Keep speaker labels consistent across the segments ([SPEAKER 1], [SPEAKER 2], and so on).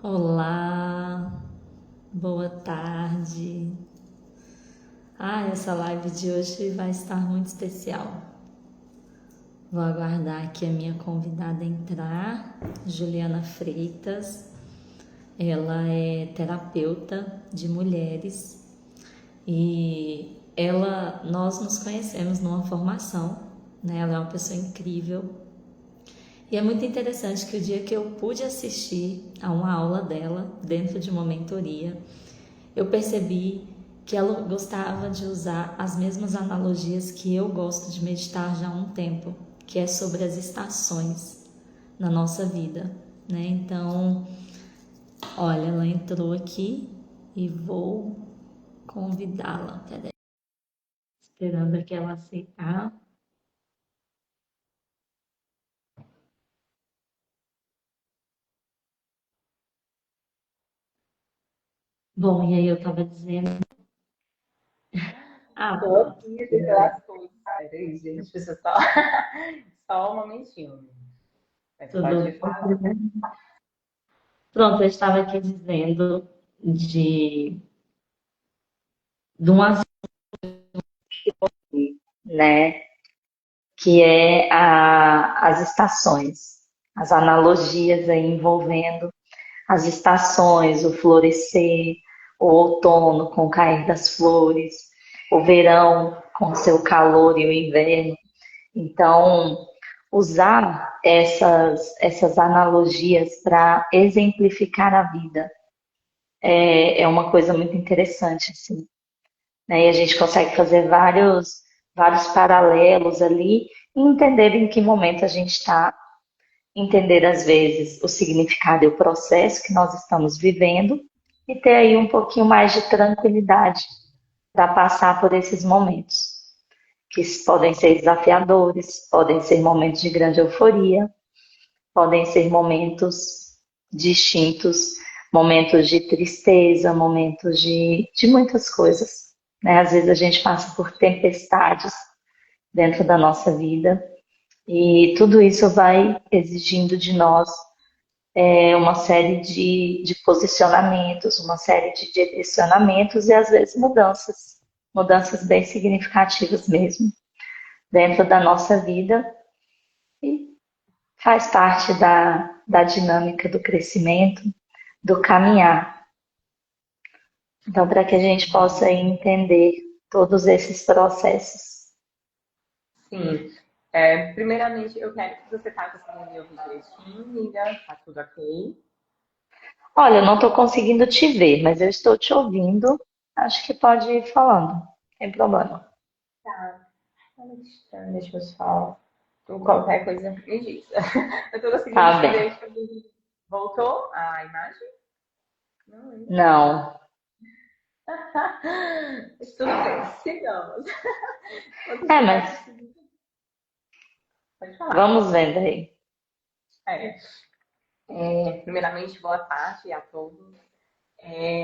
[SPEAKER 1] Olá, boa tarde. Essa live de hoje vai estar muito especial. Vou aguardar aqui a minha convidada entrar, Juliana Freitas. Ela é terapeuta de mulheres e nós nos conhecemos numa formação, né? Ela é uma pessoa incrível. E é muito interessante que o dia que eu pude assistir a uma aula dela, dentro de uma mentoria, eu percebi que ela gostava de usar as mesmas analogias que eu gosto de meditar já há um tempo, que é sobre as estações na nossa vida, né? Então, olha, ela entrou aqui e vou convidá-la. Peraí, esperando aqui ela aceitar. Bom, e aí eu estava dizendo,
[SPEAKER 2] Tô
[SPEAKER 1] pronto.
[SPEAKER 2] aqui pelas coisas. Peraí, gente, deixa eu só, só um momentinho. Mas
[SPEAKER 1] Tudo
[SPEAKER 2] pode
[SPEAKER 1] bom?
[SPEAKER 2] falar.
[SPEAKER 1] Pronto, eu estava aqui dizendo de um assunto, né, que é as estações, as analogias aí envolvendo as estações, o florescer, o outono com o cair das flores, o verão com seu calor e o inverno. Então, usar essas analogias para exemplificar a vida é uma coisa muito interessante, assim, né? E a gente consegue fazer vários paralelos ali e entender em que momento a gente está, entender às vezes o significado e o processo que nós estamos vivendo e ter aí um pouquinho mais de tranquilidade para passar por esses momentos, que podem ser desafiadores, podem ser momentos de grande euforia, podem ser momentos distintos, momentos de tristeza, momentos de muitas coisas, né? Às vezes a gente passa por tempestades dentro da nossa vida e tudo isso vai exigindo de nós uma série de posicionamentos, uma série de direcionamentos e às vezes mudanças bem significativas mesmo dentro da nossa vida e faz parte da dinâmica do crescimento, do caminhar. Então, para que a gente possa entender todos esses processos.
[SPEAKER 2] Sim. Primeiramente, eu quero que você tá conseguindo me ouvir direitinho, amiga. Tá tudo ok?
[SPEAKER 1] Olha, eu não estou conseguindo te ver, mas eu estou te ouvindo. Acho que pode ir falando, não tem problema.
[SPEAKER 2] Tá. Olha que estranho, deixa eu só. Qualquer coisa me diz. Eu tô conseguindo
[SPEAKER 1] Tá
[SPEAKER 2] te
[SPEAKER 1] bem.
[SPEAKER 2] ver. Voltou a imagem? Não, ainda não.
[SPEAKER 1] Não.
[SPEAKER 2] Mas tudo bem, sigamos. Quando
[SPEAKER 1] É,
[SPEAKER 2] estiver
[SPEAKER 1] mas
[SPEAKER 2] conseguindo, pode falar.
[SPEAKER 1] vamos vendo aí.
[SPEAKER 2] É. Primeiramente, boa tarde a todos.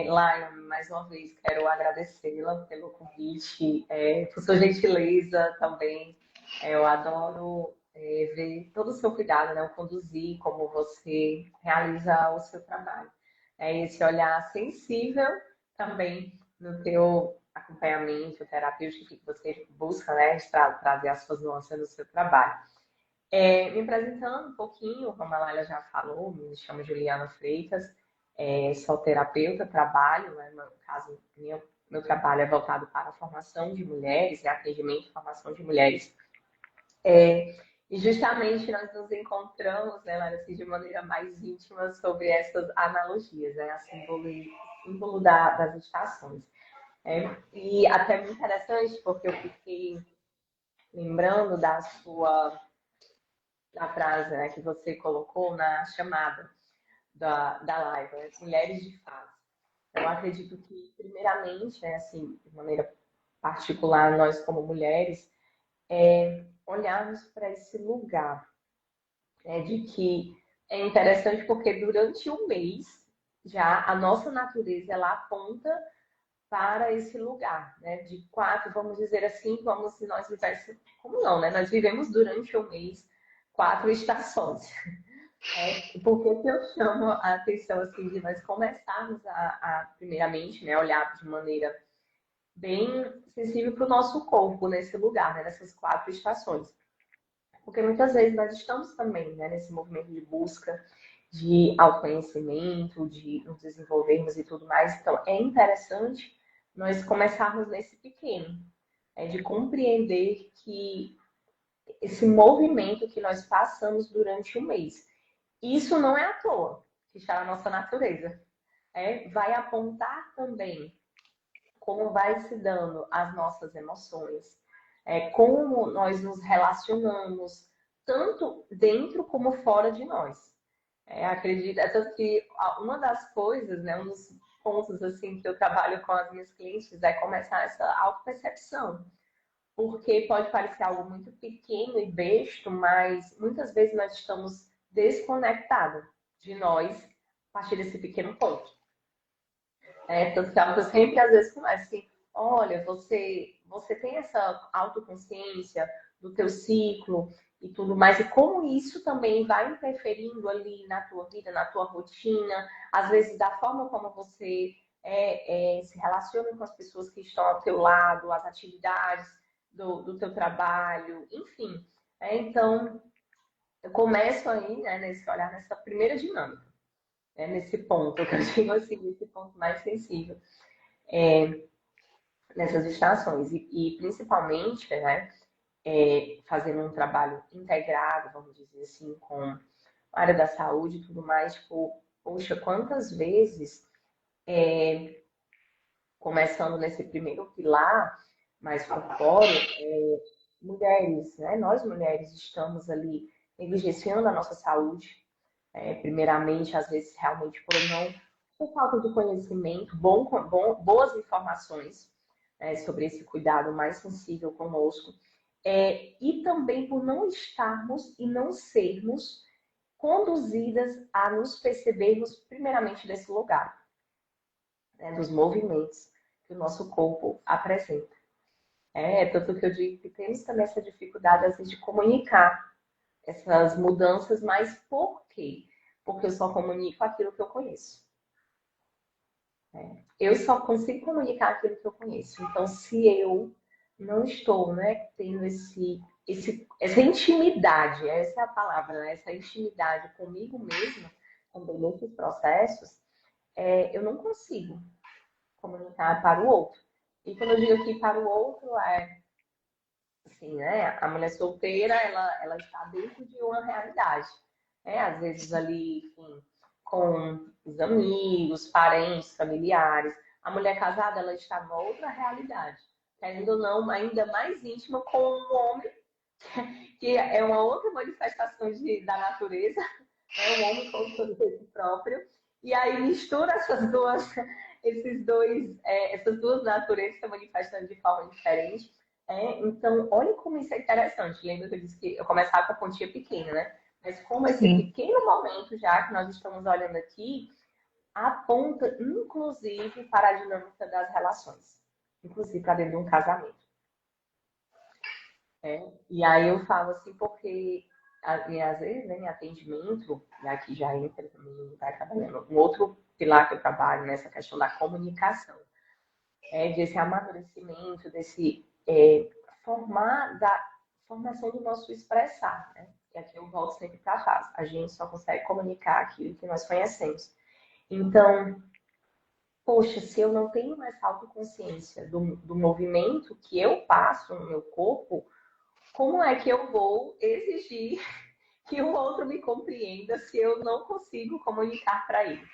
[SPEAKER 2] Laila, mais uma vez quero agradecê-la pelo convite, por sua gentileza também. Eu adoro ver todo o seu cuidado, né, o conduzir, como você realiza o seu trabalho. Esse olhar sensível também no teu acompanhamento terapêutico que você busca, né, trazer as suas nuances no seu trabalho. Me apresentando um pouquinho, como a Laila já falou, me chamo Juliana Freitas, sou terapeuta, trabalho, né, no caso, meu trabalho é voltado para a formação de mulheres, né, atendimento e formação de mulheres. E justamente nós nos encontramos, né, Laila, assim, de maneira mais íntima sobre essas analogias, né, símbolo das estações. E até muito interessante, porque eu fiquei lembrando da frase, né, que você colocou na chamada da live, né, as mulheres de fato. Eu acredito que, primeiramente, né, assim, de maneira particular, nós como mulheres, olharmos para esse lugar, né, de que é interessante porque durante o mês já a nossa natureza ela aponta para esse lugar, né? De quatro, vamos dizer assim, como se nós vivêssemos, como não, né? Nós vivemos durante o mês quatro estações. Por que que eu chamo a atenção assim, de nós começarmos primeiramente, né, olhar de maneira bem sensível para o nosso corpo nesse lugar, né, nessas 4 estações? Porque muitas vezes nós estamos também, né, nesse movimento de busca de autoconhecimento, de nos desenvolvermos e tudo mais. Então, é interessante nós começarmos nesse pequeno, de compreender que esse movimento que nós passamos durante o mês, isso não é à toa, que está na nossa natureza. Vai apontar também como vai se dando as nossas emoções, como nós nos relacionamos, tanto dentro como fora de nós. Acredito, tanto que uma das coisas, né, um dos pontos assim que eu trabalho com as minhas clientes é começar essa autopercepção. Porque pode parecer algo muito pequeno e besto, mas muitas vezes nós estamos desconectados de nós a partir desse pequeno ponto. Tanto que eu sempre às vezes começo assim, olha, você tem essa autoconsciência do teu ciclo e tudo mais, e como isso também vai interferindo ali na tua vida, na tua rotina, às vezes da forma como você se relaciona com as pessoas que estão ao teu lado, as atividades do teu trabalho, enfim. Então, eu começo aí, né, nesse olhar, nessa primeira dinâmica, nesse ponto, que eu digo assim, nesse ponto mais sensível, nessas estações. E principalmente, né, fazendo um trabalho integrado, vamos dizer assim, com a área da saúde e tudo mais, tipo, poxa, quantas vezes, começando nesse primeiro pilar, mais corpóreo, mulheres, né, nós mulheres estamos ali negligenciando a nossa saúde, primeiramente, às vezes, realmente por falta de conhecimento, boas informações, sobre esse cuidado mais sensível conosco, e também por não estarmos e não sermos conduzidas a nos percebermos primeiramente desse lugar, né, dos movimentos que o nosso corpo apresenta. Tanto que eu digo que temos também essa dificuldade, às vezes, de comunicar essas mudanças, mas por quê? Porque eu só comunico aquilo que eu conheço. Eu só consigo comunicar aquilo que eu conheço. Então, se eu não estou, né, tendo essa intimidade, essa é a palavra, né, essa intimidade comigo mesma, também nesses processos, eu não consigo comunicar para o outro. E quando eu digo aqui para o outro, assim, né, a mulher solteira, ela está dentro de uma realidade. Às vezes ali, enfim, com os amigos, parentes, familiares. A mulher casada, ela está numa outra realidade. Querendo ou não, ainda mais íntima com um homem, que é uma outra manifestação da natureza, né? Um homem com o seu próprio. E aí mistura essas duas naturezas se manifestando de forma diferente. Então, olha como isso é interessante. Lembra que eu disse que eu começava com a pontinha pequena, né? Mas como esse
[SPEAKER 1] Sim.
[SPEAKER 2] pequeno momento já que nós estamos olhando aqui, aponta, inclusive, para a dinâmica das relações. Inclusive para dentro de um casamento. E aí eu falo assim, porque às vezes, né, em atendimento, e aqui já entra também, vai trabalhando, um outro pilar que eu trabalho nessa questão da comunicação, desse amadurecimento, desse formação do nosso expressar, né? E aqui eu volto sempre para a base. A gente só consegue comunicar aquilo que nós conhecemos. Então, poxa, se eu não tenho essa autoconsciência do movimento que eu passo no meu corpo, como é que eu vou exigir que o outro me compreenda se eu não consigo comunicar para ele?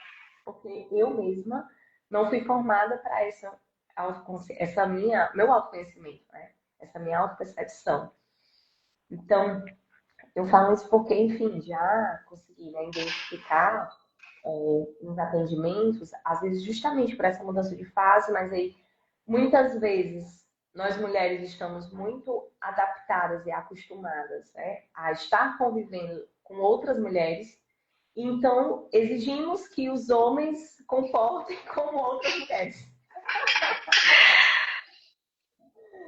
[SPEAKER 2] Porque eu mesma não fui formada para meu autoconhecimento, né? Essa minha autopercepção. Então, eu falo isso porque, enfim, já consegui, né, identificar nos atendimentos, às vezes justamente por essa mudança de fase, mas aí muitas vezes nós mulheres estamos muito adaptadas e acostumadas, né, a estar convivendo com outras mulheres, então exigimos que os homens comportem como outras mulheres.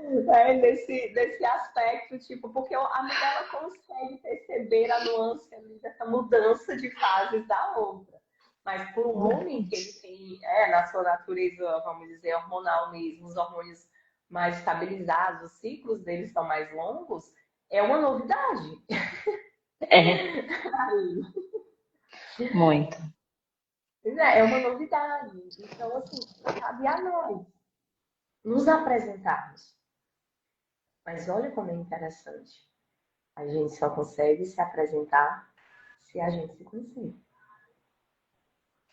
[SPEAKER 2] Nesse aspecto, tipo, porque a mulher ela consegue perceber a nuance ali dessa mudança de fases da outra. Mas por um homem que ele tem, na sua natureza, vamos dizer, hormonal mesmo, os hormônios mais estabilizados, os ciclos deles são mais longos, é uma novidade.
[SPEAKER 1] É, muito.
[SPEAKER 2] É uma novidade. Então, assim, cabe a nós nos apresentarmos. Mas olha como é interessante. A gente só consegue se apresentar se a gente se conhecer.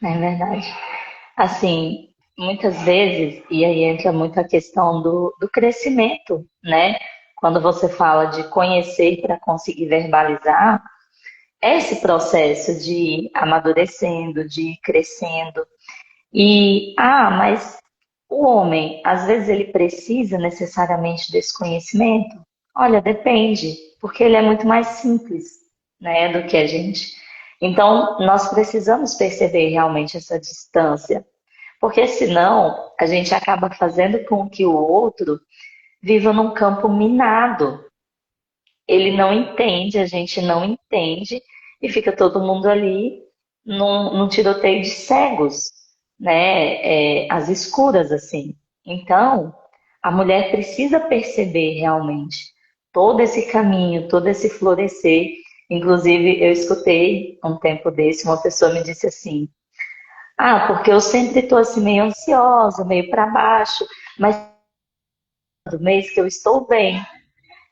[SPEAKER 1] É verdade. Assim, muitas vezes, e aí entra muito a questão do crescimento, né? Quando você fala de conhecer para conseguir verbalizar, é esse processo de ir amadurecendo, de ir crescendo. Mas o homem, às vezes ele precisa necessariamente desse conhecimento? Olha, depende, porque ele é muito mais simples, né, do que a gente. Então, nós precisamos perceber realmente essa distância, porque senão a gente acaba fazendo com que o outro viva num campo minado. Ele não entende, a gente não entende, e fica todo mundo ali num tiroteio de cegos, né? Às escuras, assim. Então, a mulher precisa perceber realmente todo esse caminho, todo esse florescer. Inclusive, eu escutei um tempo desse, uma pessoa me disse assim: Ah, porque eu sempre estou assim meio ansiosa, meio para baixo, mas do mês que eu estou bem.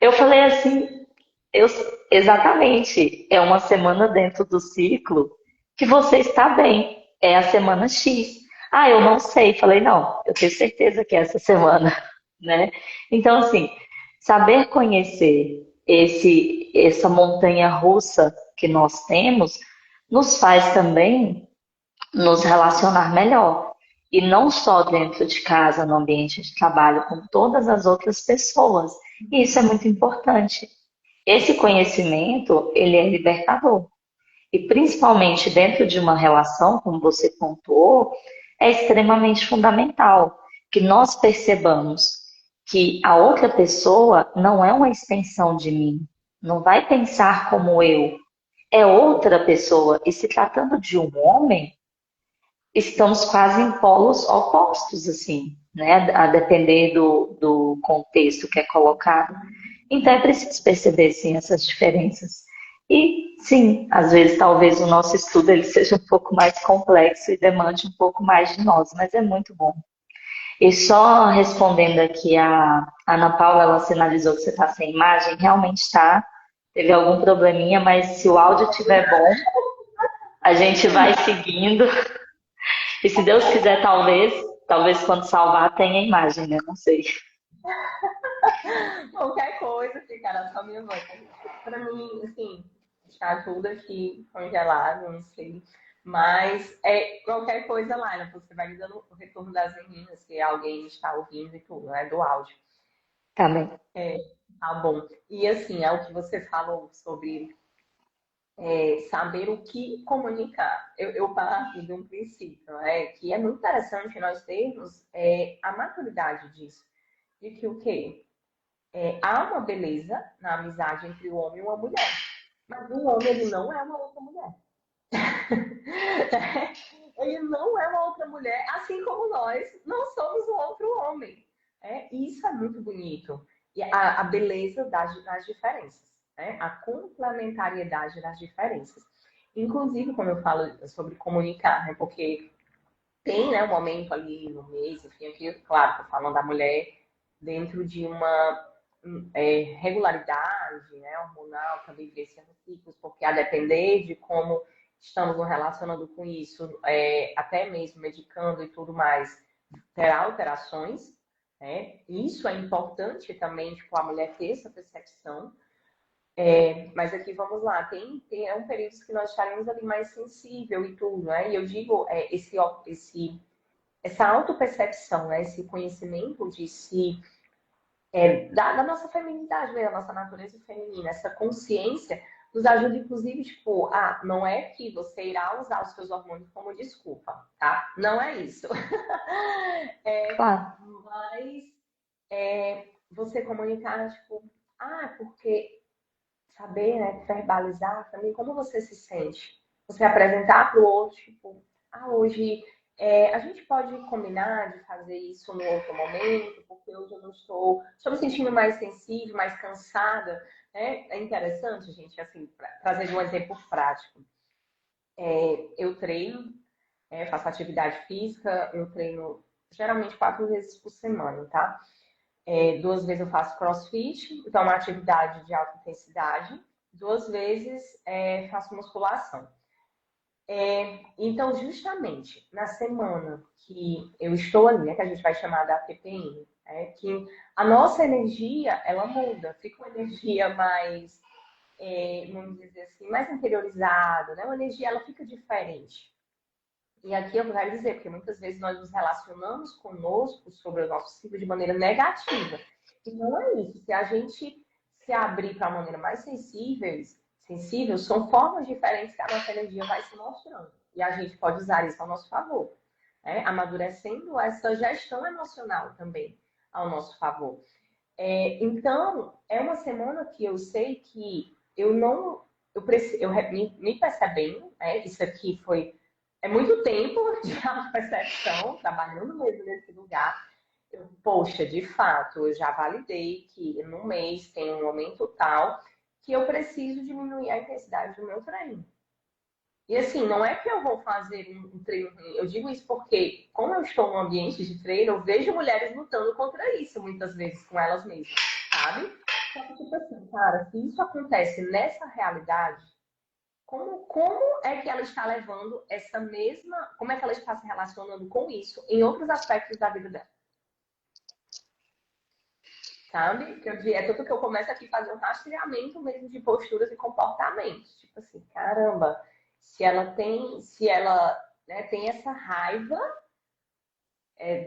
[SPEAKER 1] Eu falei assim, eu, exatamente, é uma semana dentro do ciclo que você está bem. É a semana X. Ah, eu não sei. Falei, não, eu tenho certeza que é essa semana, né? Então, assim, saber conhecer essa montanha russa que nós temos nos faz também nos relacionar melhor. E não só dentro de casa, no ambiente de trabalho, com todas as outras pessoas. E isso é muito importante. Esse conhecimento, ele é libertador. E principalmente dentro de uma relação, como você pontuou, é extremamente fundamental que nós percebamos que a outra pessoa não é uma extensão de mim, não vai pensar como eu, é outra pessoa. E se tratando de um homem, estamos quase em polos opostos, assim, né? A depender do contexto que é colocado. Então é preciso perceber, sim, essas diferenças. E, sim, às vezes talvez o nosso estudo ele seja um pouco mais complexo e demande um pouco mais de nós, mas é muito bom. E só respondendo aqui, a Ana Paula, ela sinalizou que você está sem imagem, realmente está. Teve algum probleminha, mas se o áudio estiver bom, a gente vai seguindo. E se Deus quiser, talvez quando salvar tenha imagem, né? Não sei.
[SPEAKER 2] Qualquer coisa, ficar na sua minha voz. Pra mim, assim, ajuda aqui, congelado, não sei. Mas qualquer coisa lá, né? Você vai me dando o retorno das meninas, se alguém está ouvindo e tudo, né? Do áudio.
[SPEAKER 1] Tá bem.
[SPEAKER 2] Tá bom. E assim, é o que você falou sobre saber o que comunicar. Eu parto de um princípio, que é muito interessante nós termos a maturidade disso. De que o quê? Há uma beleza na amizade entre o homem e uma mulher. Mas o homem, ele não é uma outra mulher. Ele não é uma outra mulher, assim como nós não somos um outro homem. Isso é muito bonito. E a beleza das diferenças, né? A complementariedade das diferenças. Inclusive, quando eu falo sobre comunicar, né? Porque tem, né, um momento ali no mês, enfim, aqui, claro, tô falando da mulher dentro de uma regularidade, né, hormonal, também crescendo ciclos, porque a depender de como estamos nos relacionando com isso, até mesmo medicando e tudo mais, terá alterações, né? Isso é importante também, tipo, a mulher ter essa percepção. Mas aqui vamos lá, é um período que nós estaremos ali mais sensível e tudo, né? E eu digo, essa autopercepção, né? Esse conhecimento de si, da nossa feminilidade, né? Da nossa natureza feminina, essa consciência nos ajuda, inclusive, tipo, não é que você irá usar os seus hormônios como desculpa, tá? Não é isso.
[SPEAKER 1] Claro.
[SPEAKER 2] Mas você comunicar, tipo, porque saber, né, verbalizar também como você se sente. Você apresentar para o outro, tipo, hoje a gente pode combinar de fazer isso no outro momento, porque hoje eu não estou me sentindo mais sensível, mais cansada, né? É interessante, gente, assim, trazer um exemplo prático. Eu treino, faço atividade física, eu treino geralmente 4 vezes por semana, tá? 2 vezes eu faço crossfit, então é uma atividade de alta intensidade. 2 vezes faço musculação. Então, justamente na semana que eu estou ali, né, que a gente vai chamar da TPM, que a nossa energia, ela muda, fica uma energia mais, vamos dizer assim, mais interiorizada, né? Uma energia, ela fica diferente. E aqui eu quero dizer, porque muitas vezes nós nos relacionamos conosco sobre o nosso ciclo de maneira negativa. E não é isso. Se a gente se abrir para uma maneira mais sensível, são formas diferentes que a nossa energia vai se mostrando. E a gente pode usar isso ao nosso favor, né? Amadurecendo essa gestão emocional também ao nosso favor. Então, é uma semana que eu sei que eu não. Me percebendo, isso aqui é muito tempo de percepção, trabalhando mesmo nesse lugar. Poxa, de fato, eu já validei que no mês tem um momento tal que eu preciso diminuir a intensidade do meu treino. E assim, não é que eu vou fazer um treino ruim. Eu digo isso porque, como eu estou num ambiente de treino, eu vejo mulheres lutando contra isso, muitas vezes, com elas mesmas, sabe? Só que, tipo assim, cara, se isso acontece nessa realidade, como é que ela está levando essa mesma. Como é que ela está se relacionando com isso em outros aspectos da vida dela? Sabe? É tudo que eu começo aqui a fazer um rastreamento mesmo de posturas e comportamentos. Tipo assim, caramba, se ela né, tem essa raiva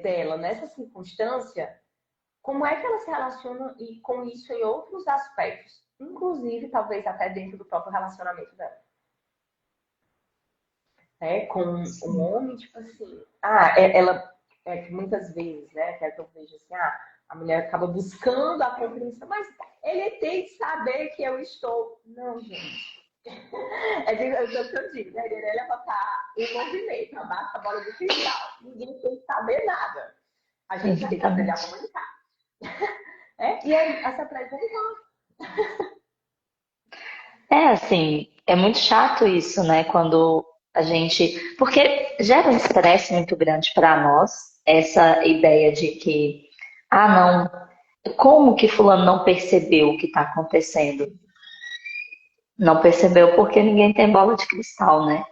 [SPEAKER 2] dela nessa circunstância, como é que ela se relaciona com isso em outros aspectos, inclusive talvez até dentro do próprio relacionamento dela? Com um
[SPEAKER 1] Sim.
[SPEAKER 2] homem, tipo assim, ela que muitas vezes, né, que é que eu vejo assim, a mulher acaba buscando a compreensão, mas ele tem que saber que eu estou. Não, gente. O que eu digo, né? Ele é levantar o movimento, abaixa a bola do cristal. Ninguém tem que saber nada. A gente tem que aprender a
[SPEAKER 1] Exatamente.
[SPEAKER 2] comunicar. E aí, essa presença.
[SPEAKER 1] É assim, é muito chato isso, né? Quando a gente. Porque gera um estresse muito grande para nós, essa ideia de que, não, como que fulano não percebeu o que está acontecendo? Não percebeu porque ninguém tem bola de cristal, né?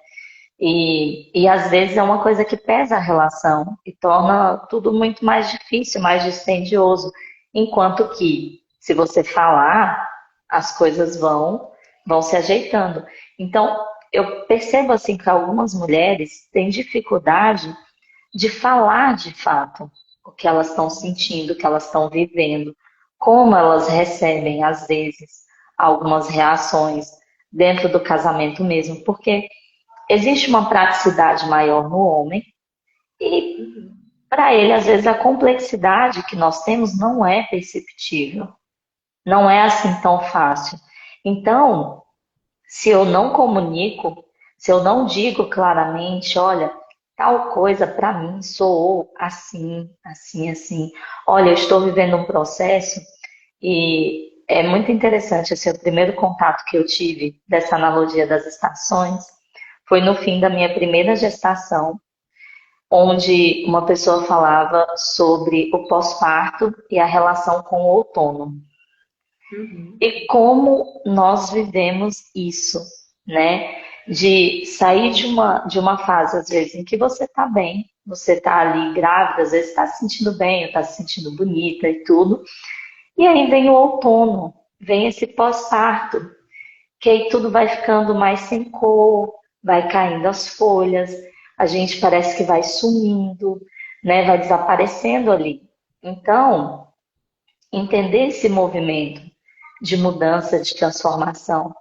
[SPEAKER 1] E às vezes é uma coisa que pesa a relação e torna tudo muito mais difícil, mais dispendioso. Enquanto que, se você falar, as coisas vão se ajeitando. Então, eu percebo assim que algumas mulheres têm dificuldade de falar de fato o que elas estão sentindo, o que elas estão vivendo, como elas recebem, às vezes, algumas reações dentro do casamento mesmo, porque existe uma praticidade maior no homem e para ele, às vezes, a complexidade que nós temos não é perceptível, não é assim tão fácil. Então, se eu não comunico, se eu não digo claramente, olha, tal coisa para mim soou assim, assim, assim. Olha, eu estou vivendo um processo e é muito interessante, esse é o primeiro contato que eu tive dessa analogia das estações, foi no fim da minha primeira gestação, onde uma pessoa falava sobre o pós-parto e a relação com o outono.
[SPEAKER 2] Uhum.
[SPEAKER 1] E como nós vivemos isso, né? De sair de uma fase, às vezes, em que você tá bem, você tá ali grávida, às vezes está se sentindo bem, está se sentindo bonita e tudo. E aí vem o outono, vem esse pós-parto, que aí tudo vai ficando mais sem cor, vai caindo as folhas, a gente parece que vai sumindo, né? Vai desaparecendo ali. Então, entender esse movimento de mudança, de transformação.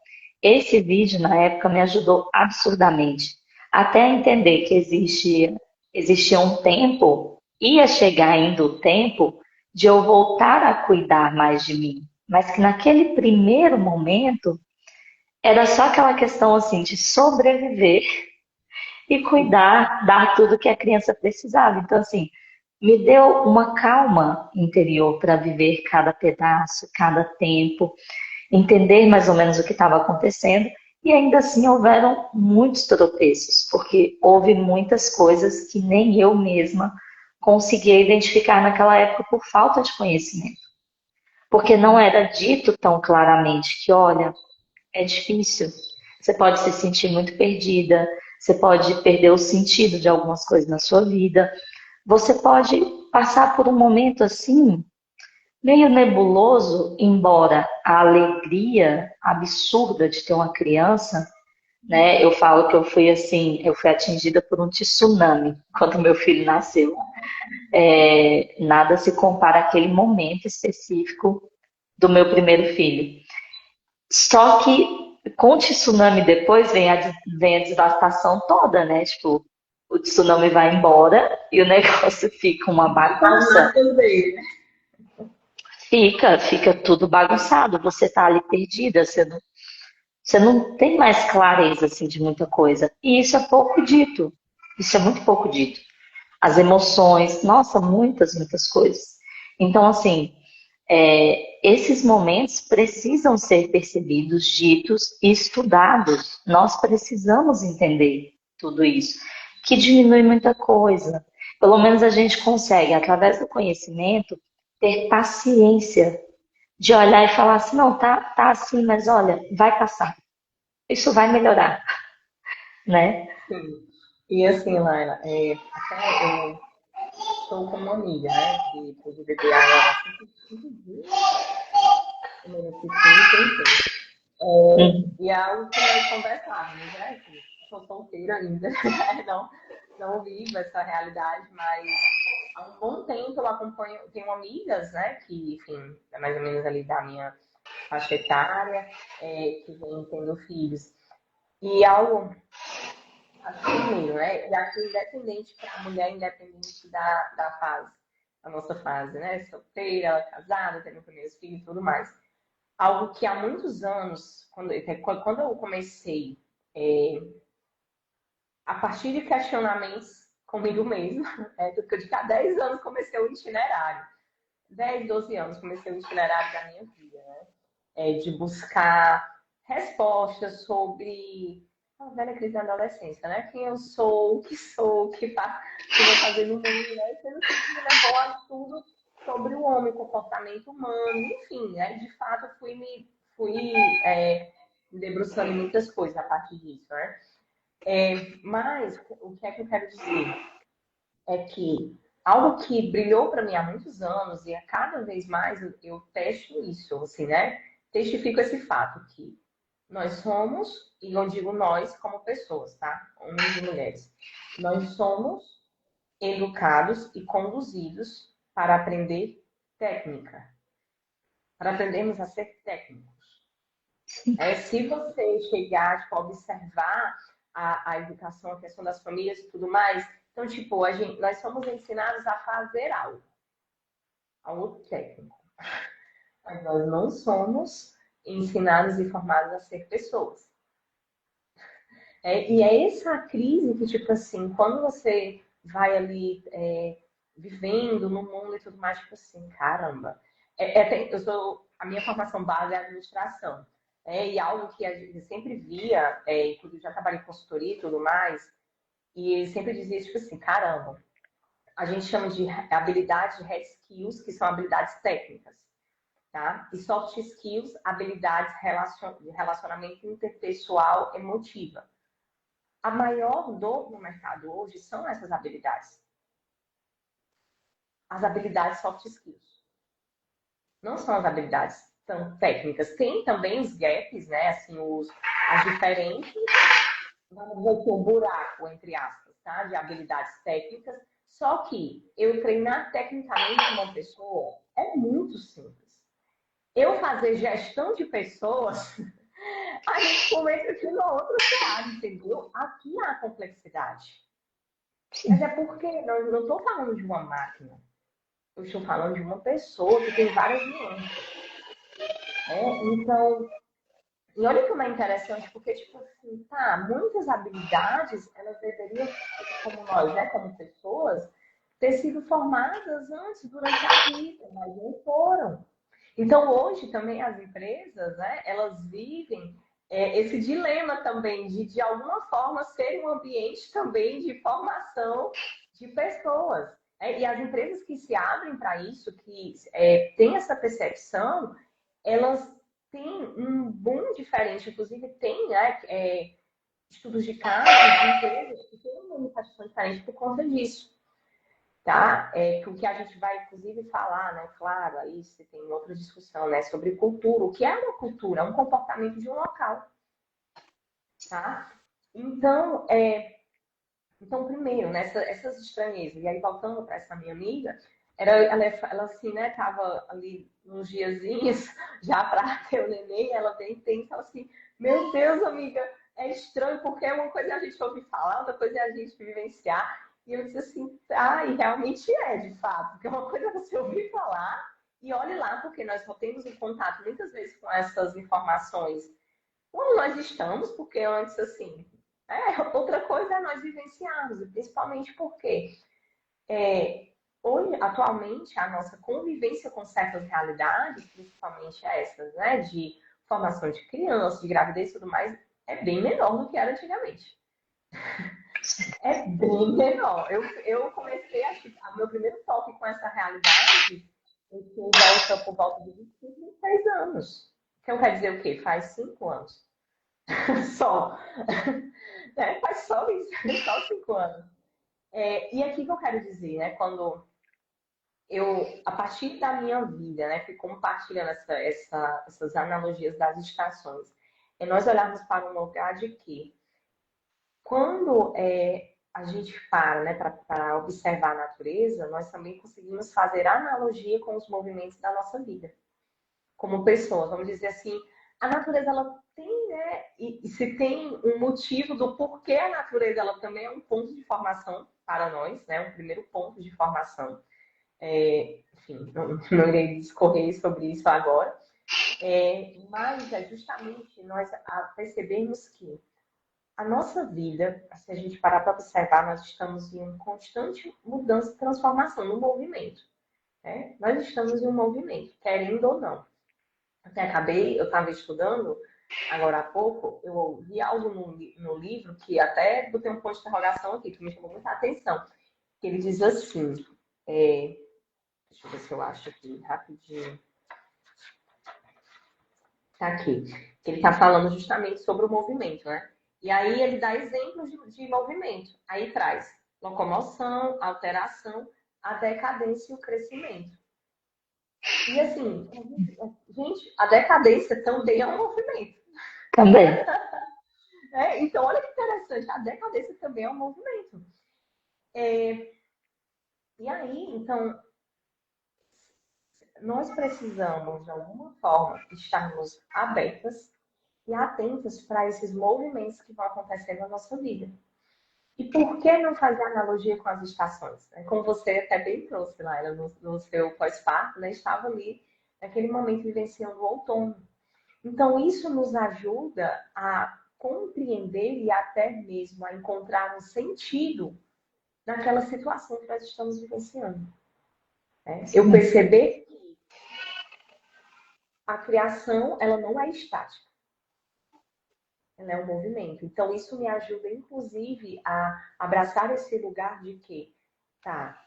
[SPEAKER 1] Esse vídeo, na época, me ajudou absurdamente. Até a entender que existia um tempo, ia chegar ainda o tempo de eu voltar a cuidar mais de mim. Mas que naquele primeiro momento era só aquela questão assim de sobreviver e cuidar, dar tudo que a criança precisava. Então, assim, me deu uma calma interior para viver cada pedaço, cada tempo, entender mais ou menos o que estava acontecendo. E ainda assim houveram muitos tropeços, porque houve muitas coisas que nem eu mesma conseguia identificar naquela época por falta de conhecimento. Porque não era dito tão claramente que, olha, é difícil. Você pode se sentir muito perdida, você pode perder o sentido de algumas coisas na sua vida, você pode passar por um momento assim, meio nebuloso, embora a alegria absurda de ter uma criança, né? Eu falo que eu fui assim, eu fui atingida por um tsunami quando meu filho nasceu. Nada se compara àquele momento específico do meu primeiro filho. Só que com o tsunami depois vem a devastação toda, né? Tipo, o tsunami vai embora e o negócio fica uma
[SPEAKER 2] As
[SPEAKER 1] bagunça.
[SPEAKER 2] marcas dele, né?
[SPEAKER 1] Fica tudo bagunçado. Você tá ali perdida, você não tem mais clareza assim de muita coisa. E isso é pouco dito. Isso é muito pouco dito. As emoções, nossa, muitas coisas. Então, assim, esses momentos precisam ser percebidos, ditos e estudados. Nós precisamos entender tudo isso, que diminui muita coisa. Pelo menos a gente consegue, através do conhecimento, ter paciência de olhar e falar assim, não, tá assim, mas olha, vai passar. Isso vai melhorar, né?
[SPEAKER 2] Sim. E assim, Laila, até eu estou com uma amiga, né, que teve bebê agora há 5 dias, primeiro precisa, enfim.
[SPEAKER 1] Uhum.
[SPEAKER 2] E é algo que nós conversávamos, né, que sou solteira ainda, né, não vivo essa realidade, mas há um bom tempo eu acompanho, tenho amigas, né, que, enfim, é mais ou menos ali da minha faixa etária, que vem tendo filhos. E algo, acho que primeiro, né, e acho que independente para a mulher, independente da fase, a nossa fase, né, solteira, casada, tendo primeiros filhos e tudo mais. Algo que há muitos anos, quando eu comecei, é, a partir de questionamentos comigo mesma, porque de cada 10 anos comecei o itinerário. 10, 12 anos comecei o itinerário da minha vida, né? De buscar respostas sobre a velha crise da adolescência, né? Quem eu sou, o que sou, o que vou fazer no mundo, né? Sendo que isso me levou a tudo sobre o homem, comportamento humano, enfim, né? De fato, me debruçando em muitas coisas a partir disso, né? Mas o que é que eu quero dizer? É que algo que brilhou para mim há muitos anos e a cada vez mais eu testo isso, assim, né? Testifico esse fato que nós somos, e eu digo nós como pessoas, tá? Homens e mulheres. Nós somos educados e conduzidos para aprender técnica, para aprendermos a ser técnicos. Se você chegar, tipo, a observar a educação, a questão das famílias e tudo mais, então, tipo, nós somos ensinados a fazer algo técnico. Mas nós não somos ensinados e formados a ser pessoas. E é essa crise que, tipo assim, quando você vai ali vivendo no mundo e tudo mais, tipo assim, caramba. A minha formação base é administração. E algo que a gente sempre via, quando eu já trabalhei em consultoria e tudo mais, e ele sempre dizia, tipo assim, caramba, a gente chama de habilidades de hard skills, que são habilidades técnicas, tá? E soft skills, habilidades de relacionamento interpessoal emotiva. A maior dor no mercado hoje são essas habilidades. As habilidades soft skills. Não são as habilidades tão técnicas. Tem também os gaps, né? Assim, as diferentes, vamos dizer aqui, um buraco, entre aspas, tá? De habilidades técnicas. Só que eu treinar tecnicamente uma pessoa é muito simples. Eu fazer gestão de pessoas, a gente começa aqui no outro lado, entendeu? Aqui há complexidade. Mas
[SPEAKER 1] Sim.
[SPEAKER 2] é porque eu não estou falando de uma máquina. eu estou falando de uma pessoa que tem várias nuances. Então, e olha como é interessante, porque, tipo assim, tá, muitas habilidades, elas deveriam, como nós, né, como pessoas, ter sido formadas antes, durante a vida, mas não foram. Então, hoje também as empresas, né, elas vivem esse dilema também de alguma forma, ser um ambiente também de formação de pessoas. E as empresas que se abrem para isso, que têm essa percepção, elas têm um boom diferente. Inclusive, tem, né, estudos de casos de empresas que têm uma limitação diferente por conta disso. Tá? O que a gente vai, inclusive, falar, né? Claro, aí você tem outra discussão, né? Sobre cultura. O que é uma cultura? É um comportamento de um local, tá? Então, primeiro, né? Essas estranhezas. E aí, voltando para essa minha amiga, ela assim, né? Tava ali uns diazinhos já para ter o neném, ela vem e pensa assim, meu Deus, amiga, é estranho, porque uma coisa é a gente ouvir falar, outra coisa é a gente vivenciar. E eu disse assim, e realmente é, de fato, porque uma coisa é você ouvir falar e olhe lá, porque nós só temos um contato muitas vezes com essas informações quando nós estamos, porque antes, assim, outra coisa é nós vivenciarmos, e principalmente porque hoje, atualmente, a nossa convivência com certas realidades, principalmente essas, né, de formação de criança, de gravidez e tudo mais, é bem menor do que era antigamente. É bem menor. Eu comecei a meu primeiro toque com essa realidade, eu tinha por volta de 25, 26 anos. Então quer dizer o quê? Faz 5 anos. Só. Faz só isso, só 5 anos. E aqui que eu quero dizer, né? Quando a partir da minha vida, né, fui compartilhando essas analogias das estações, nós olharmos para um lugar de que quando a gente para, né, para observar a natureza, nós também conseguimos fazer analogia com os movimentos da nossa vida. Como pessoas, vamos dizer assim, a natureza ela tem, né, e se tem um motivo do porquê a natureza ela também é um ponto de formação para nós, né, um primeiro ponto de formação. Enfim, não irei discorrer sobre isso agora, mas é justamente nós percebermos que a nossa vida, se a gente parar para observar, nós estamos em uma constante mudança e transformação no movimento. Né? Nós estamos em um movimento, querendo ou não. Eu estava estudando agora há pouco, eu ouvi algo no livro que até botei um ponto de interrogação aqui, que me chamou muita atenção. Que ele diz assim, deixa eu ver se eu acho aqui rapidinho. Tá aqui. Que ele está falando justamente sobre o movimento, né? E aí ele dá exemplos de movimento. Aí traz locomoção, alteração, a decadência e o crescimento. E assim, gente, a decadência também é um movimento.
[SPEAKER 1] Também.
[SPEAKER 2] Então, olha que interessante, a decadência também é um movimento. E aí, então, nós precisamos, de alguma forma, estarmos abertas e atentas para esses movimentos que vão acontecer na nossa vida. E por que não fazer analogia com as estações? Como você até bem trouxe, Laila, no seu pós-parto, né? Estava ali, naquele momento, vivenciando o outono. Então, isso nos ajuda a compreender e até mesmo a encontrar um sentido naquela situação que nós estamos vivenciando. Eu perceber que a criação, ela não é estática. Ela é um movimento. Então, isso me ajuda, inclusive, a abraçar esse lugar de que, tá,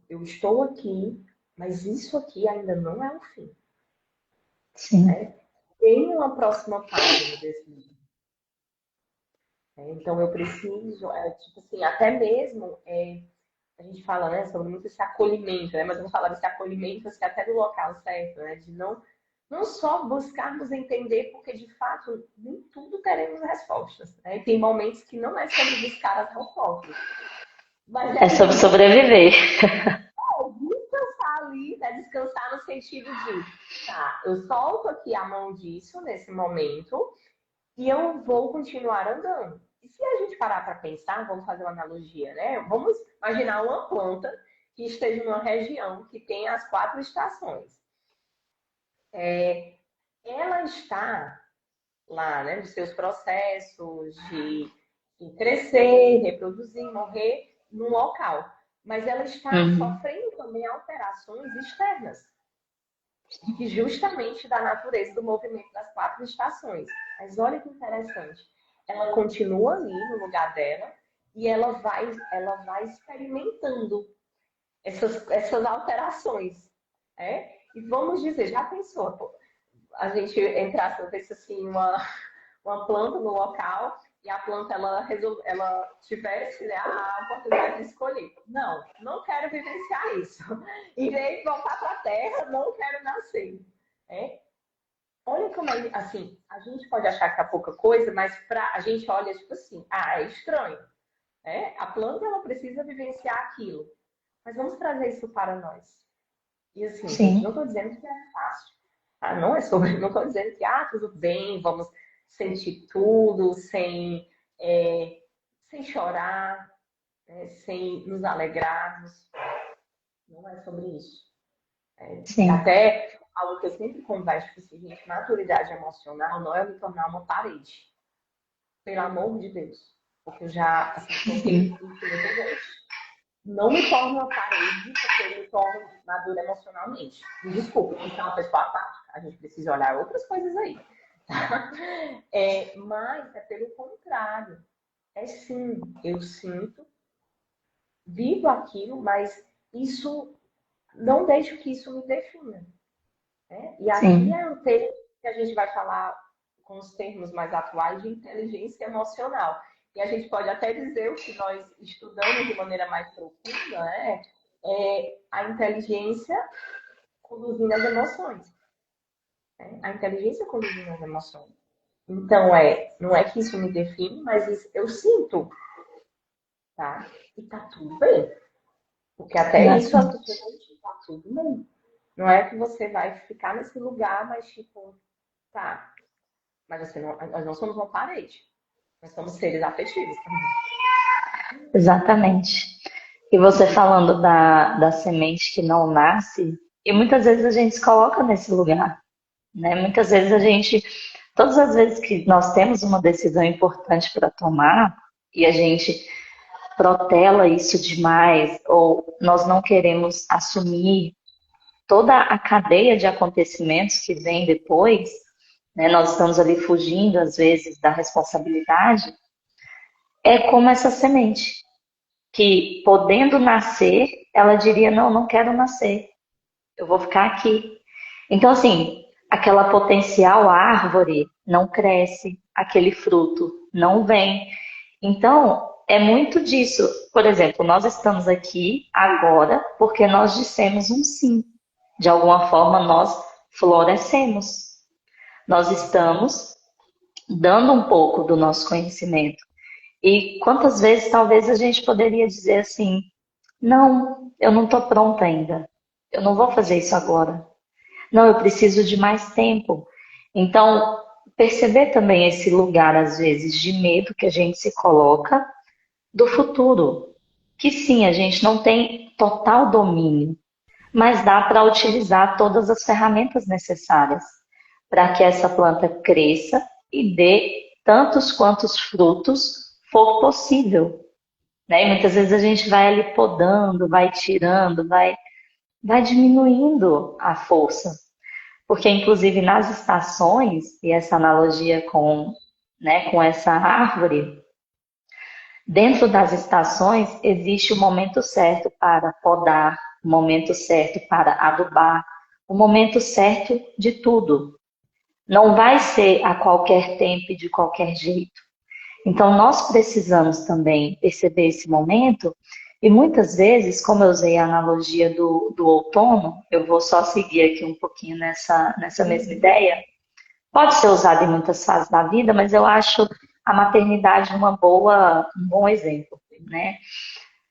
[SPEAKER 2] eu estou aqui, mas isso aqui ainda não é o fim.
[SPEAKER 1] Sim.
[SPEAKER 2] Tem uma próxima página desse livro. Então, eu preciso, tipo assim, até mesmo, a gente fala, né, sobre muito esse acolhimento, né, mas eu vou falar desse acolhimento, assim, até do local certo, né, de não só buscarmos entender, porque de fato nem tudo teremos respostas. Né? E tem momentos que não é sobre buscar as respostas. Mas
[SPEAKER 1] é sobre sobreviver.
[SPEAKER 2] Descansar ali, né? Descansar no sentido de, tá, eu solto aqui a mão disso nesse momento e eu vou continuar andando. E se a gente parar para pensar, vamos fazer uma analogia, né? Vamos imaginar uma planta que esteja numa região que tem as 4 estações. Ela está lá, né, nos seus processos de crescer, reproduzir, morrer num local. Mas ela está sofrendo também alterações externas, que justamente da natureza do movimento das 4 estações. Mas olha que interessante, ela continua ali no lugar dela e ela vai experimentando essas alterações. E vamos dizer, já pensou, a gente entrasse, assim, uma planta no local e a planta ela tivesse, né, a oportunidade de escolher. Não quero vivenciar isso. Em vez de voltar para a terra, não quero nascer. Olha como é, assim, a gente pode achar que é pouca coisa, mas a gente olha tipo assim, é estranho. A planta ela precisa vivenciar aquilo. Mas vamos trazer isso para nós. E assim, gente, não estou dizendo que é fácil. Não estou dizendo que tudo bem, vamos sentir tudo sem chorar, sem nos alegrarmos. Não é sobre isso. Até algo que eu sempre converso, tipo assim, gente, maturidade emocional não é me tornar uma parede. Pelo amor de Deus. Porque eu já toquei muitas vezes. Não me torno uma parede porque eu me torno madura emocionalmente. Me desculpa, porque é uma pessoa apática. A gente precisa olhar outras coisas aí. Mas é pelo contrário. Sim, eu sinto, vivo aquilo, mas isso não deixo que isso me defina. E aqui é um termo que a gente vai falar com os termos mais atuais de inteligência emocional. E a gente pode até dizer o que nós estudamos de maneira mais profunda, é a inteligência conduzindo as emoções. A inteligência conduzindo as emoções. Então, não é que isso me define, mas eu sinto, tá? E tá tudo bem. Porque até isso as pessoas dizem, tá tudo bem. Não é que você vai ficar nesse lugar, mas tipo, tá. Mas nós não somos uma parede. Nós somos seres afetivos também.
[SPEAKER 1] Exatamente. E você falando da semente que não nasce, e muitas vezes a gente se coloca nesse lugar, né? Muitas vezes todas as vezes que nós temos uma decisão importante para tomar e a gente protela isso demais, ou nós não queremos assumir toda a cadeia de acontecimentos que vem depois, né? Nós estamos ali fugindo às vezes da responsabilidade, é como essa semente que, podendo nascer, ela diria: não, não quero nascer, eu vou ficar aqui. Então, assim, aquela potencial árvore não cresce, aquele fruto não vem. Então, é muito disso. Por exemplo, nós estamos aqui agora porque nós dissemos um sim. De alguma forma, nós florescemos. Nós estamos dando um pouco do nosso conhecimento. E quantas vezes talvez a gente poderia dizer assim: não, eu não estou pronta ainda. Eu não vou fazer isso agora. Não, eu preciso de mais tempo. Então, perceber também esse lugar, às vezes, de medo que a gente se coloca do futuro. Que sim, a gente não tem total domínio, mas dá para utilizar todas as ferramentas necessárias para que essa planta cresça e dê tantos quantos frutos for possível. Né? E muitas vezes a gente vai ali podando, vai tirando, vai diminuindo a força. Porque, inclusive, nas estações, e essa analogia com essa árvore, dentro das estações existe o momento certo para podar, o momento certo para adubar, o momento certo de tudo. Não vai ser a qualquer tempo e de qualquer jeito. Então, nós precisamos também perceber esse momento, e muitas vezes, como eu usei a analogia do outono, eu vou só seguir aqui um pouquinho nessa mesma ideia. Pode ser usado em muitas fases da vida, mas eu acho a maternidade um bom exemplo, né?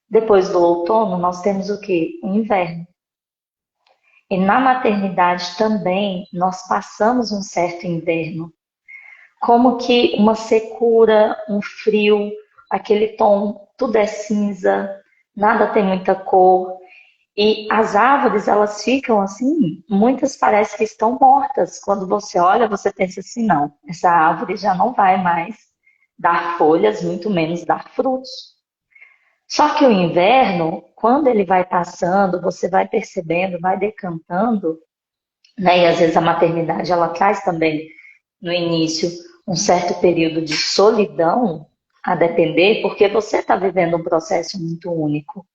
[SPEAKER 1] Depois do outono, nós temos o quê? O inverno. E na maternidade também nós passamos um certo inverno, como que uma secura, um frio, aquele tom, tudo é cinza, nada tem muita cor. E as árvores, elas ficam assim, muitas parecem que estão mortas. Quando você olha, você pensa assim, não, essa árvore já não vai mais dar folhas, muito menos dar frutos. Só que o inverno, quando ele vai passando, você vai percebendo, vai decantando, né? E às vezes a maternidade ela traz também no início um certo período de solidão, a depender, porque você está vivendo um processo muito único.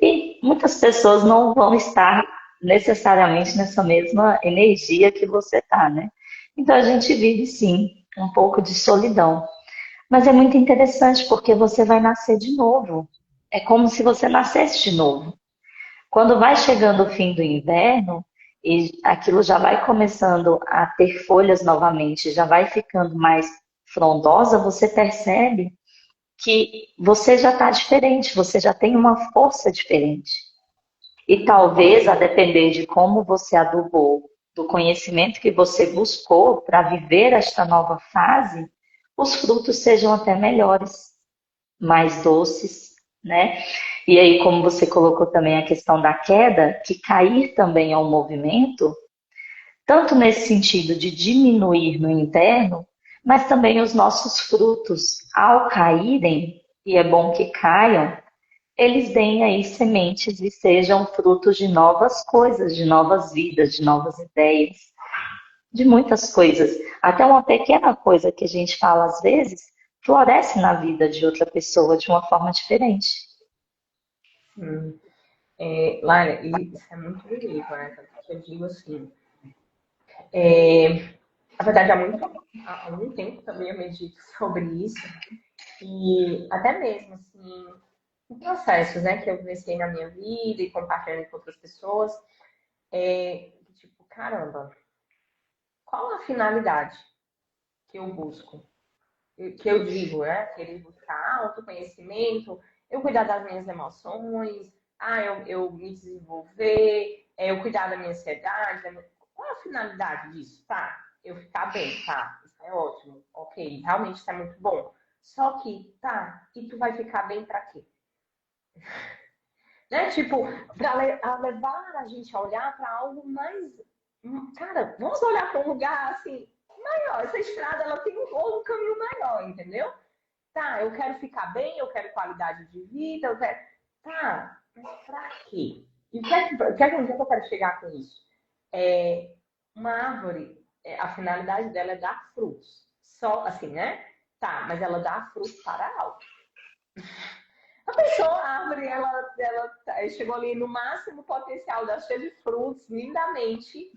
[SPEAKER 1] E muitas pessoas não vão estar necessariamente nessa mesma energia que você está, né? Então a gente vive sim um pouco de solidão. Mas é muito interessante porque você vai nascer de novo. É como se você nascesse de novo. Quando vai chegando o fim do inverno e aquilo já vai começando a ter folhas novamente, já vai ficando mais frondosa, você percebe que você já está diferente, você já tem uma força diferente. E talvez, a depender de como você adubou, do conhecimento que você buscou para viver esta nova fase, os frutos sejam até melhores, mais doces, né? E aí, como você colocou também a questão da queda, que cair também é um movimento, tanto nesse sentido de diminuir no interno, mas também os nossos frutos, ao caírem, e é bom que caiam, eles deem aí sementes e sejam frutos de novas coisas, de novas vidas, de novas ideias, de muitas coisas. Até uma pequena coisa que a gente fala às vezes floresce na vida de outra pessoa de uma forma diferente.
[SPEAKER 2] Laila, isso é muito bonito, né? Tanto que eu digo assim, na verdade, há muito tempo também eu medito sobre isso, e até mesmo, assim, em processos, né, que eu vivenciei na minha vida e compartilhando com outras pessoas, tipo, caramba, qual a finalidade que eu busco? Que eu digo, né? Querer buscar autoconhecimento, eu cuidar das minhas emoções, eu me desenvolver, eu cuidar da minha ansiedade. Qual é a finalidade disso? Tá, eu ficar bem, tá, isso é ótimo, ok, realmente isso é muito bom. Só que, tá, e tu vai ficar bem pra quê? Né? Tipo, para levar a gente a olhar para algo mais. Cara, vamos olhar para um lugar assim, maior. Essa estrada ela tem um caminho maior, entendeu? Tá, eu quero ficar bem, eu quero qualidade de vida, eu quero. Tá, mas pra quê? E onde é que eu quero chegar com isso? Uma árvore, a finalidade dela é dar frutos. Só assim, né? Tá, mas ela dá frutos para algo. A pessoa, a árvore, ela chegou ali no máximo potencial dela, cheia de frutos, lindamente,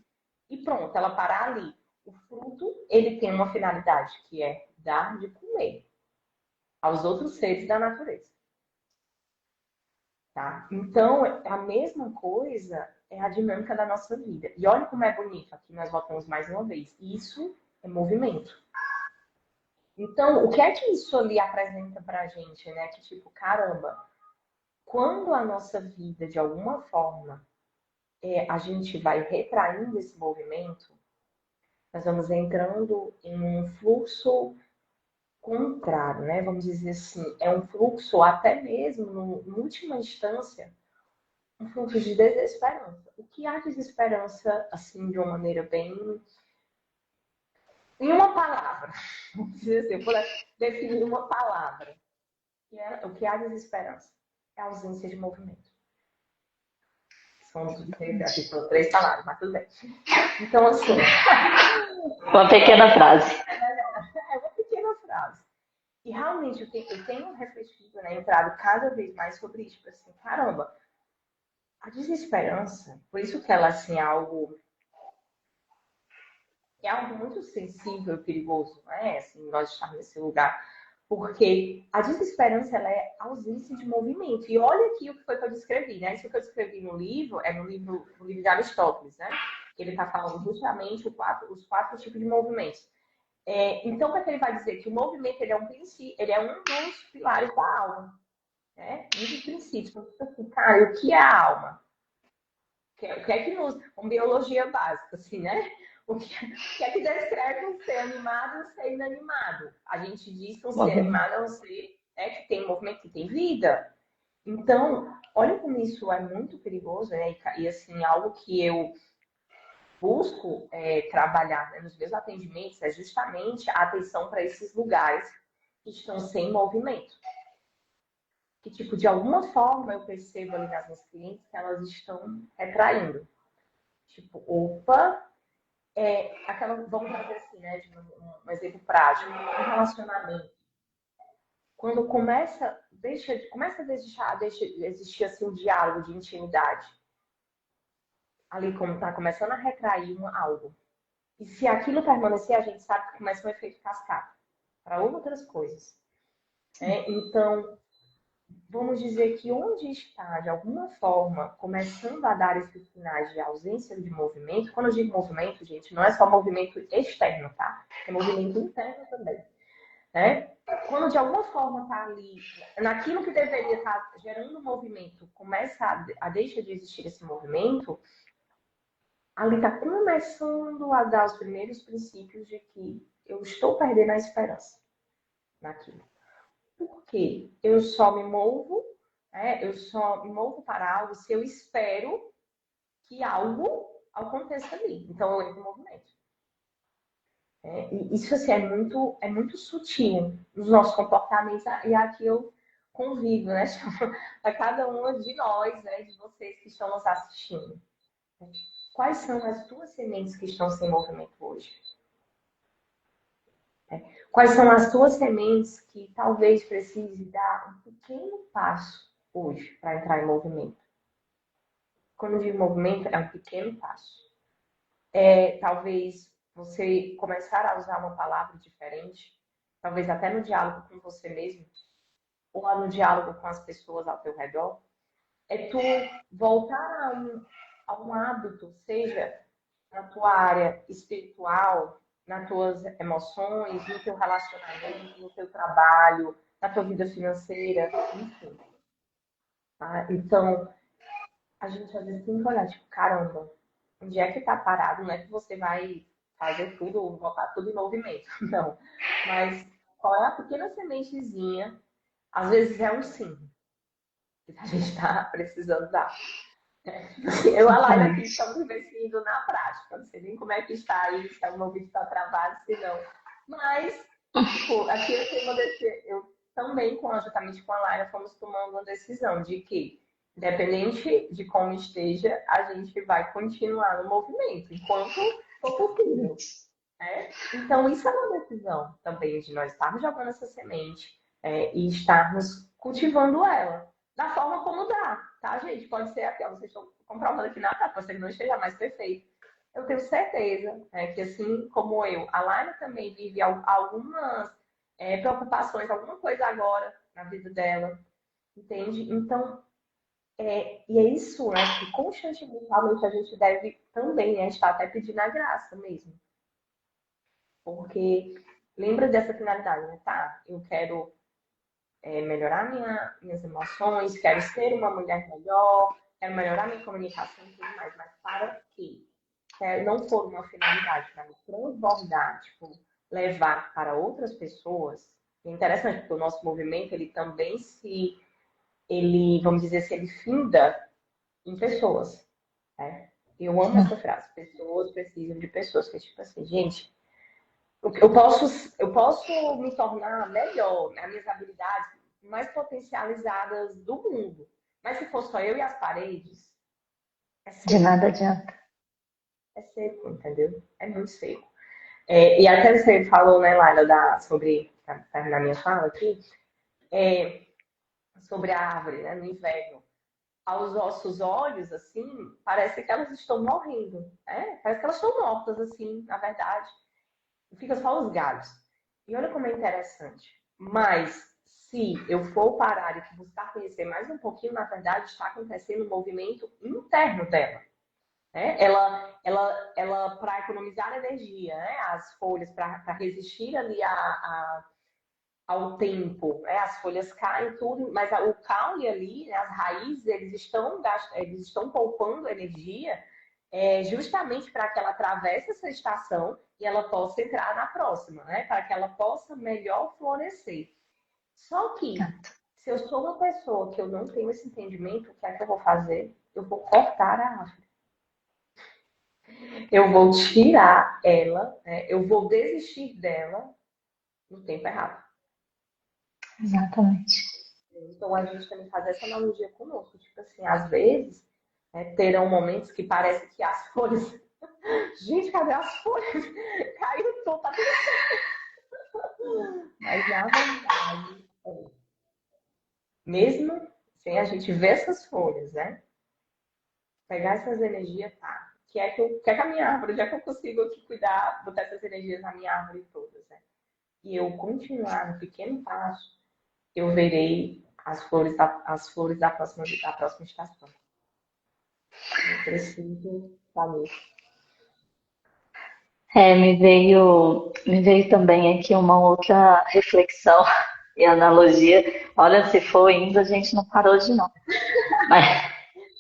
[SPEAKER 2] e pronto, ela parar ali. O fruto, ele tem uma finalidade, que é dar de comer aos outros seres da natureza. Tá? Então, a mesma coisa é a dinâmica da nossa vida. E olha como é bonito, aqui nós voltamos mais uma vez. Isso é movimento. Então, o que é que isso ali apresenta pra gente, né? Que tipo, caramba, quando a nossa vida, de alguma forma, a gente vai retraindo esse movimento, nós vamos entrando em um fluxo contrário, né? Vamos dizer assim, é um fluxo até mesmo, em última instância, um fluxo de desesperança. O que há desesperança, assim, de uma maneira bem... Em uma palavra, vamos dizer assim, por definir uma palavra, o que há desesperança? É a ausência de movimento. São três palavras, mas tudo bem. Então, assim,
[SPEAKER 1] Uma pequena frase.
[SPEAKER 2] é uma pequena frase. E realmente eu tenho refletido, né, entrado cada vez mais sobre isso. Tipo assim, caramba, a desesperança, por isso que ela assim, é algo muito sensível e perigoso, não é? Assim, nós estamos nesse lugar. Porque a desesperança ela é ausência de movimento. E olha aqui o que foi que eu descrevi, né? Isso que eu descrevi no livro, no livro de Aristóteles, né? Ele está falando justamente os quatro tipos de movimentos. Então, o que ele vai dizer? Que o movimento ele é um princípio, ele é um dos pilares da alma, né? Um dos princípios. Então, assim, cara, o que é a alma? O que é que nos... Uma biologia básica, assim, né? O que é que descreve um ser animado e um ser inanimado? A gente diz que um ser animado é um ser que tem movimento, que tem vida. Então, olha como isso é muito perigoso, né? E assim, algo que eu busco trabalhar, né, nos meus atendimentos é justamente a atenção para esses lugares que estão sem movimento. Que, tipo, de alguma forma eu percebo ali nas minhas clientes que elas estão retraindo. Tipo, opa, vamos fazer assim, né, de um exemplo prático, um relacionamento. Quando deixa de existir assim, um diálogo de intimidade, ali como está começando a retrair algo. E se aquilo permanecer, a gente sabe que começa um efeito cascata para outras coisas. Então, vamos dizer que onde está, de alguma forma, começando a dar esses sinais de ausência de movimento, quando eu digo movimento, gente, não é só movimento externo, tá? É movimento interno também. Né? Quando de alguma forma está ali, naquilo que deveria estar gerando movimento, começa a deixar de existir esse movimento, ali está começando a dar os primeiros princípios de que eu estou perdendo a esperança naquilo. Por quê? Eu só me movo, eu só me movo para algo se eu espero que algo aconteça ali. Então eu entro em movimento. E isso assim, é muito sutil nos nossos comportamentos, e aqui eu convido, né, a cada uma de nós, né, de vocês que estão nos assistindo. Quais são as tuas sementes que estão sem movimento hoje? Quais são as tuas sementes que talvez precise dar um pequeno passo hoje para entrar em movimento? Quando eu digo movimento, é um pequeno passo. Talvez você começar a usar uma palavra diferente, talvez até no diálogo com você mesmo, ou lá no diálogo com as pessoas ao teu redor, é tu voltar a um hábito, seja na tua área espiritual, nas tuas emoções, no teu relacionamento, no teu trabalho, na tua vida financeira, enfim. Tá? Então, a gente às vezes tem que olhar, tipo, caramba, onde é que tá parado? Não é que você vai fazer tudo, ou botar tudo em movimento, não. Mas qual é a pequena sementezinha? Às vezes é um sim, que a gente está precisando dar. Eu e a Laila aqui estamos investindo na prática. Não sei nem como é que está aí, se o meu vídeo está travado, se não. Mas, tipo, aqui eu também, juntamente com a Laila, fomos tomando uma decisão de que, independente de como esteja, a gente vai continuar no movimento, enquanto for possível. Né? Então, isso é uma decisão também de nós estarmos jogando essa semente e estarmos cultivando ela da forma como dá, tá, gente? Pode ser aqui, ó, vocês estão comprovando aqui na prática, pode ser que não esteja mais perfeito. Eu tenho certeza que, assim como eu, a Laila também vive algumas preocupações, alguma coisa agora na vida dela, entende? Então, e é isso, né, que constantemente, realmente, a gente deve também, né, estar até pedindo a graça mesmo. Porque lembra dessa finalidade, né? Tá, eu quero melhorar minhas emoções, quero ser uma mulher melhor, quero melhorar minha comunicação e tudo mais, mas para que não for uma finalidade para me transbordar, tipo, levar para outras pessoas, é interessante, porque o nosso movimento, ele também vamos dizer assim, ele finda em pessoas, né? Eu amo essa frase, pessoas precisam de pessoas, que é tipo assim, gente, eu posso me tornar melhor, né? Minhas habilidades mais potencializadas do mundo. Mas se for só eu e as paredes, é
[SPEAKER 1] De
[SPEAKER 2] seco.
[SPEAKER 1] nada adianta.
[SPEAKER 2] É seco, entendeu? É muito seco. E até você falou, né, Laila, sobre, na minha fala aqui, sobre a árvore, né, no inverno. Aos nossos olhos, assim, parece que elas estão morrendo. Parece que elas estão mortas, assim, na verdade. Fica só os galhos. E olha como é interessante. Mas se eu for parar e buscar conhecer mais um pouquinho, na verdade está acontecendo um movimento interno dela. Né? Ela para economizar energia, né? As folhas, para resistir ali ao tempo, né? As folhas caem tudo, mas o caule ali, né? As raízes, eles estão poupando energia justamente para que ela atravesse essa estação e ela possa entrar na próxima, né? Para que ela possa melhor florescer. Só que, Se eu sou uma pessoa que eu não tenho esse entendimento, o que é que eu vou fazer? Eu vou cortar a árvore. Eu vou tirar ela, né? Eu vou desistir dela no tempo errado.
[SPEAKER 1] Exatamente.
[SPEAKER 2] Então a gente também faz essa analogia conosco. Tipo assim, às vezes, terão momentos que parece que as folhas. Gente, cadê as folhas? Caiu tudo, tá tudo certo. Mas na verdade, mesmo sem a gente ver essas folhas, né? Pegar essas energias, tá? Que é que a minha árvore, já que eu consigo aqui cuidar, botar essas energias na minha árvore todas, né? E eu continuar no pequeno passo, eu verei as flores da próxima estação. Eu preciso saber.
[SPEAKER 1] Me veio também aqui uma outra reflexão e analogia. Olha, se for indo, a gente não parou de não. Mas,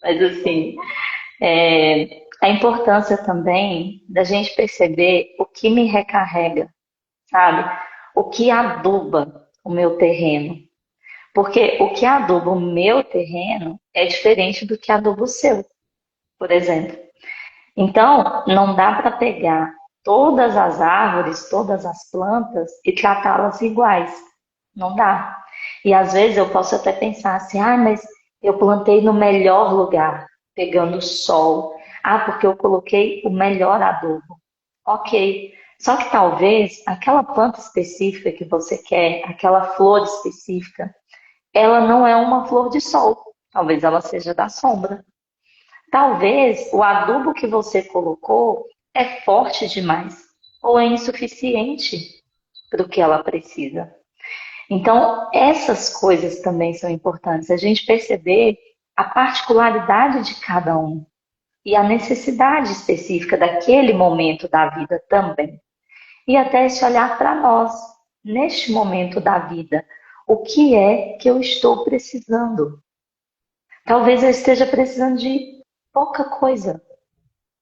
[SPEAKER 1] mas assim, a importância também da gente perceber o que me recarrega, sabe? O que aduba o meu terreno. Porque o que aduba o meu terreno é diferente do que aduba o seu, por exemplo. Então, não dá para pegar todas as árvores, todas as plantas e tratá-las iguais. Não dá. E às vezes eu posso até pensar assim, mas eu plantei no melhor lugar, pegando sol. Porque eu coloquei o melhor adubo. Ok. Só que talvez aquela planta específica que você quer, aquela flor específica, ela não é uma flor de sol. Talvez ela seja da sombra. Talvez o adubo que você colocou é forte demais ou é insuficiente para o que ela precisa. Então, essas coisas também são importantes. A gente perceber a particularidade de cada um e a necessidade específica daquele momento da vida também. E até se olhar para nós, neste momento da vida. O que é que eu estou precisando? Talvez eu esteja precisando de pouca coisa.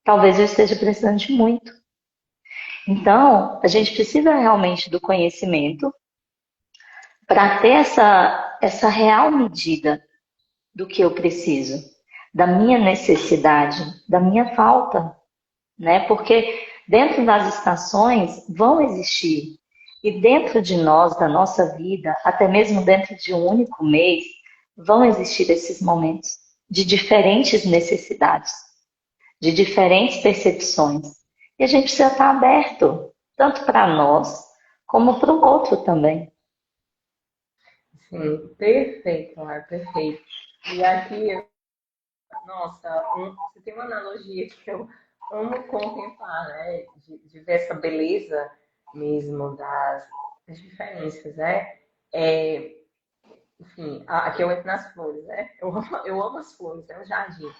[SPEAKER 1] Talvez eu esteja precisando de muito. Então, a gente precisa realmente do conhecimento para ter essa real medida do que eu preciso, da minha necessidade, da minha falta, né? Porque dentro das estações vão existir, e dentro de nós, da nossa vida, até mesmo dentro de um único mês, vão existir esses momentos de diferentes necessidades, de diferentes percepções. E a gente precisa estar aberto, tanto para nós, como para o outro também.
[SPEAKER 2] Sim, perfeito, Lar, perfeito. E aqui, nossa, você tem uma analogia que eu amo contemplar, né? De ver essa beleza mesmo das diferenças, né? É, enfim, aqui eu entro nas flores, né? Eu amo as flores, é um jardim.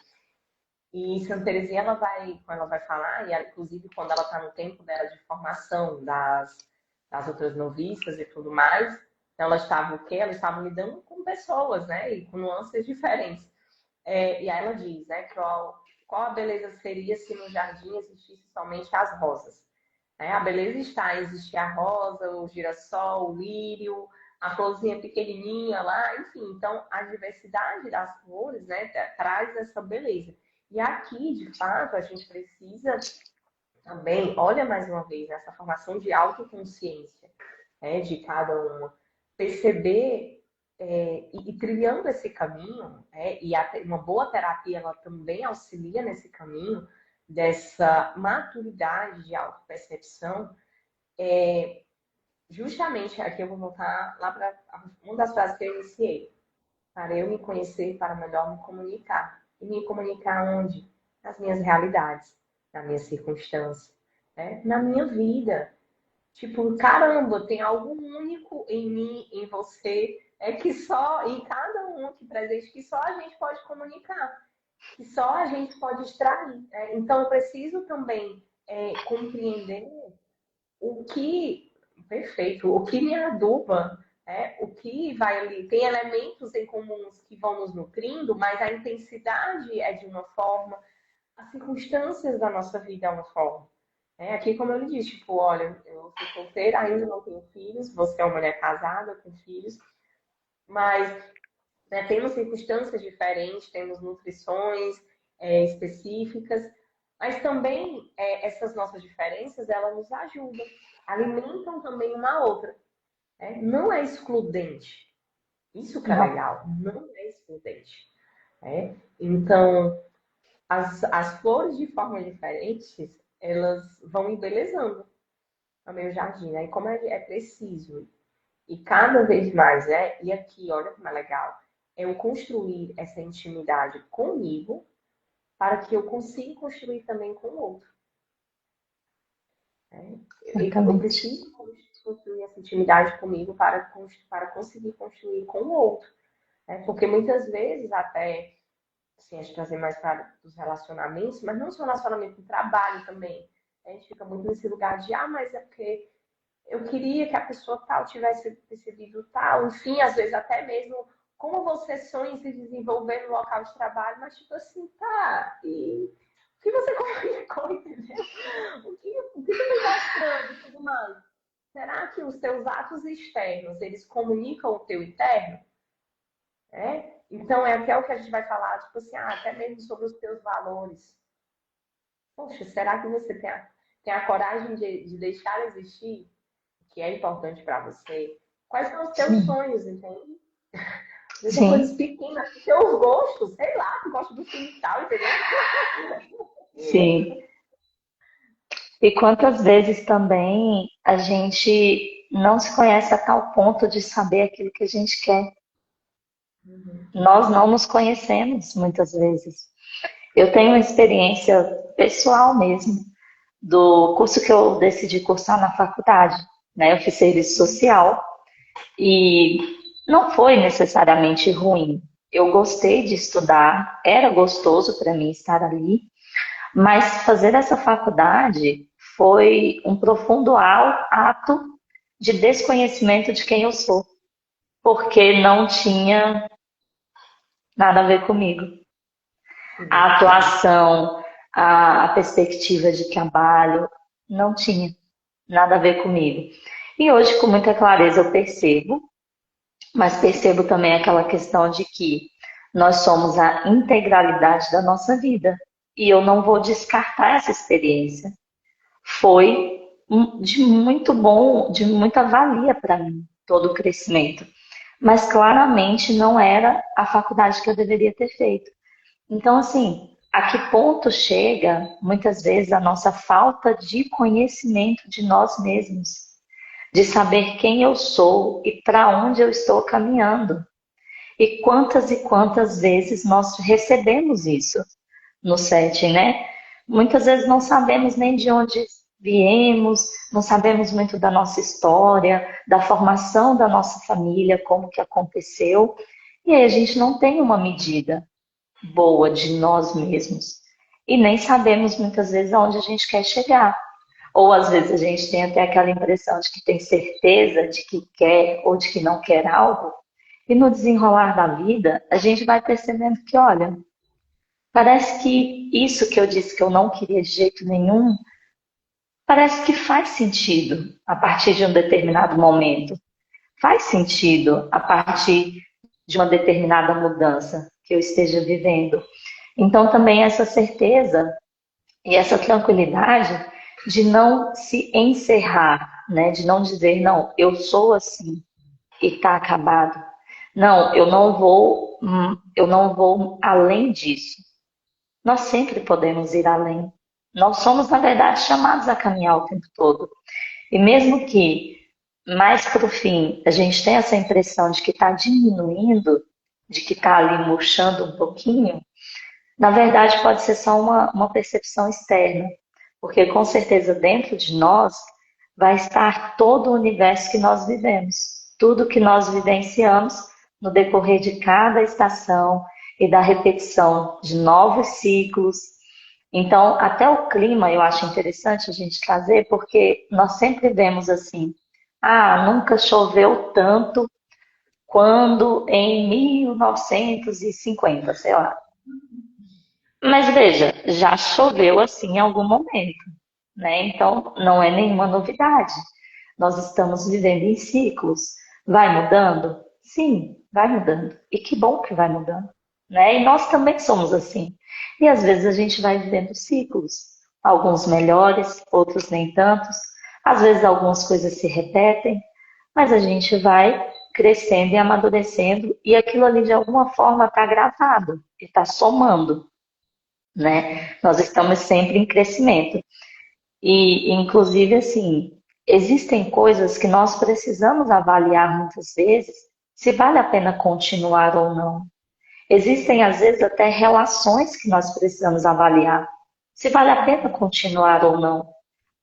[SPEAKER 2] E Santa Teresinha, quando ela vai falar, inclusive quando ela está no tempo dela de formação das outras noviças e tudo mais, ela estava o quê? Ela estava lidando com pessoas, né? E com nuances diferentes. E aí ela diz, né? Qual a beleza seria se no jardim existisse somente as rosas? A beleza está em existir a rosa, o girassol, o lírio, a florzinha pequenininha lá, enfim. Então, a diversidade das flores, né, traz essa beleza. E aqui, de fato, a gente precisa também, olha mais uma vez, essa formação de autoconsciência, né, de cada uma. Perceber e trilhando esse caminho, uma boa terapia, ela também auxilia nesse caminho dessa maturidade de autopercepção. Justamente, aqui eu vou voltar lá para uma das frases que eu iniciei. Para eu me conhecer, para melhor me comunicar. E me comunicar onde? Nas minhas realidades, nas minhas circunstâncias, né? Na minha vida. Tipo, caramba, tem algo único em mim, em você, que só, em cada um aqui presente, que só a gente pode comunicar, que só a gente pode extrair. Então, eu preciso também compreender o que, perfeito, o que me aduba, o que vai ali. Tem elementos em comuns que vão nos nutrindo, mas a intensidade é de uma forma, as circunstâncias da nossa vida é uma forma. Aqui, como eu lhe disse, tipo, olha, eu sou solteira, ainda não tenho filhos, você é uma mulher casada com filhos, Mas né, temos circunstâncias diferentes, temos nutrições específicas, mas também essas nossas diferenças, elas nos ajudam, alimentam também uma a outra. Né? Não é excludente. Isso que é
[SPEAKER 1] Não,
[SPEAKER 2] legal, não é excludente. Né? Então, as flores de formas diferentes, elas vão embelezando o meu jardim. Né? E como é preciso, e cada vez mais, né? E aqui, olha como é legal, é eu construir essa intimidade comigo para que eu consiga construir também com o outro. Né? Eu
[SPEAKER 1] exatamente.
[SPEAKER 2] preciso construir essa intimidade comigo para conseguir construir com o outro. Né? Porque muitas vezes, até assim, a gente trazer mais para os relacionamentos, mas não só relacionamento no trabalho também. A gente fica muito nesse lugar de, mas é porque eu queria que a pessoa tal tivesse percebido tal, enfim, às vezes até mesmo como você sonha em se desenvolver no local de trabalho, mas tipo assim, tá, e o que você comunicou, entendeu? O que você está mostrando e tudo mais? Será que os teus atos externos, eles comunicam o teu interno? Então, é até o que a gente vai falar, tipo assim, até mesmo sobre os teus valores. Poxa, será que você tem a coragem de deixar existir o que é importante para você? Quais são os teus
[SPEAKER 1] Sim,
[SPEAKER 2] sonhos, entende? Às vezes são coisas
[SPEAKER 1] sim,
[SPEAKER 2] pequenas, teus gostos, sei lá, tu gosta do filme e tal, entendeu?
[SPEAKER 1] sim. E quantas vezes também a gente não se conhece a tal ponto de saber aquilo que a gente quer.
[SPEAKER 2] Uhum.
[SPEAKER 1] Nós não nos conhecemos muitas vezes. Eu tenho uma experiência pessoal mesmo do curso que eu decidi cursar na faculdade, né? Eu fiz serviço social e não foi necessariamente ruim. Eu gostei de estudar, era gostoso para mim estar ali, mas fazer essa faculdade foi um profundo ato de desconhecimento de quem eu sou, porque não tinha nada a ver comigo.
[SPEAKER 2] Sim,
[SPEAKER 1] A
[SPEAKER 2] sim.
[SPEAKER 1] atuação, a perspectiva de trabalho, não tinha nada a ver comigo. E hoje, com muita clareza, eu percebo, mas percebo também aquela questão de que nós somos a integralidade da nossa vida. E eu não vou descartar essa experiência. Foi de muito bom, de muita valia para mim, todo o crescimento. Mas claramente não era a faculdade que eu deveria ter feito. Então, assim, a que ponto chega, muitas vezes, a nossa falta de conhecimento de nós mesmos, de saber quem eu sou e para onde eu estou caminhando. E quantas vezes nós recebemos isso no setting, né? Muitas vezes não sabemos nem de onde viemos, não sabemos muito da nossa história, da formação da nossa família, como que aconteceu, e aí a gente não tem uma medida boa de nós mesmos. E nem sabemos muitas vezes aonde a gente quer chegar. Ou às vezes a gente tem até aquela impressão de que tem certeza de que quer ou de que não quer algo. E no desenrolar da vida, a gente vai percebendo que, olha, parece que isso que eu disse que eu não queria de jeito nenhum, parece que faz sentido a partir de um determinado momento. Faz sentido a partir de uma determinada mudança que eu esteja vivendo. Então, também essa certeza e essa tranquilidade de não se encerrar, né? De não dizer, não, eu sou assim e está acabado. Não, eu não vou além disso. Nós sempre podemos ir além. Nós somos, na verdade, chamados a caminhar o tempo todo. E mesmo que mais para o fim a gente tenha essa impressão de que está diminuindo, de que está ali murchando um pouquinho, na verdade, pode ser só uma percepção externa, porque com certeza dentro de nós vai estar todo o universo que nós vivemos, tudo que nós vivenciamos no decorrer de cada estação e da repetição de novos ciclos. Então, até o clima eu acho interessante a gente trazer, porque nós sempre vemos assim: nunca choveu tanto quando em 1950, sei lá. Mas veja, já choveu assim em algum momento, né? Então não é nenhuma novidade. Nós estamos vivendo em ciclos. Vai mudando? Sim, vai mudando. E que bom que vai mudando, né? E nós também somos assim. E às vezes a gente vai vivendo ciclos, alguns melhores, outros nem tantos. Às vezes algumas coisas se repetem, mas a gente vai crescendo e amadurecendo e aquilo ali de alguma forma está gravado e está somando, né? Nós estamos sempre em crescimento. E, inclusive, assim, existem coisas que nós precisamos avaliar muitas vezes se vale a pena continuar ou não. Existem, às vezes, até relações que nós precisamos avaliar se vale a pena continuar ou não.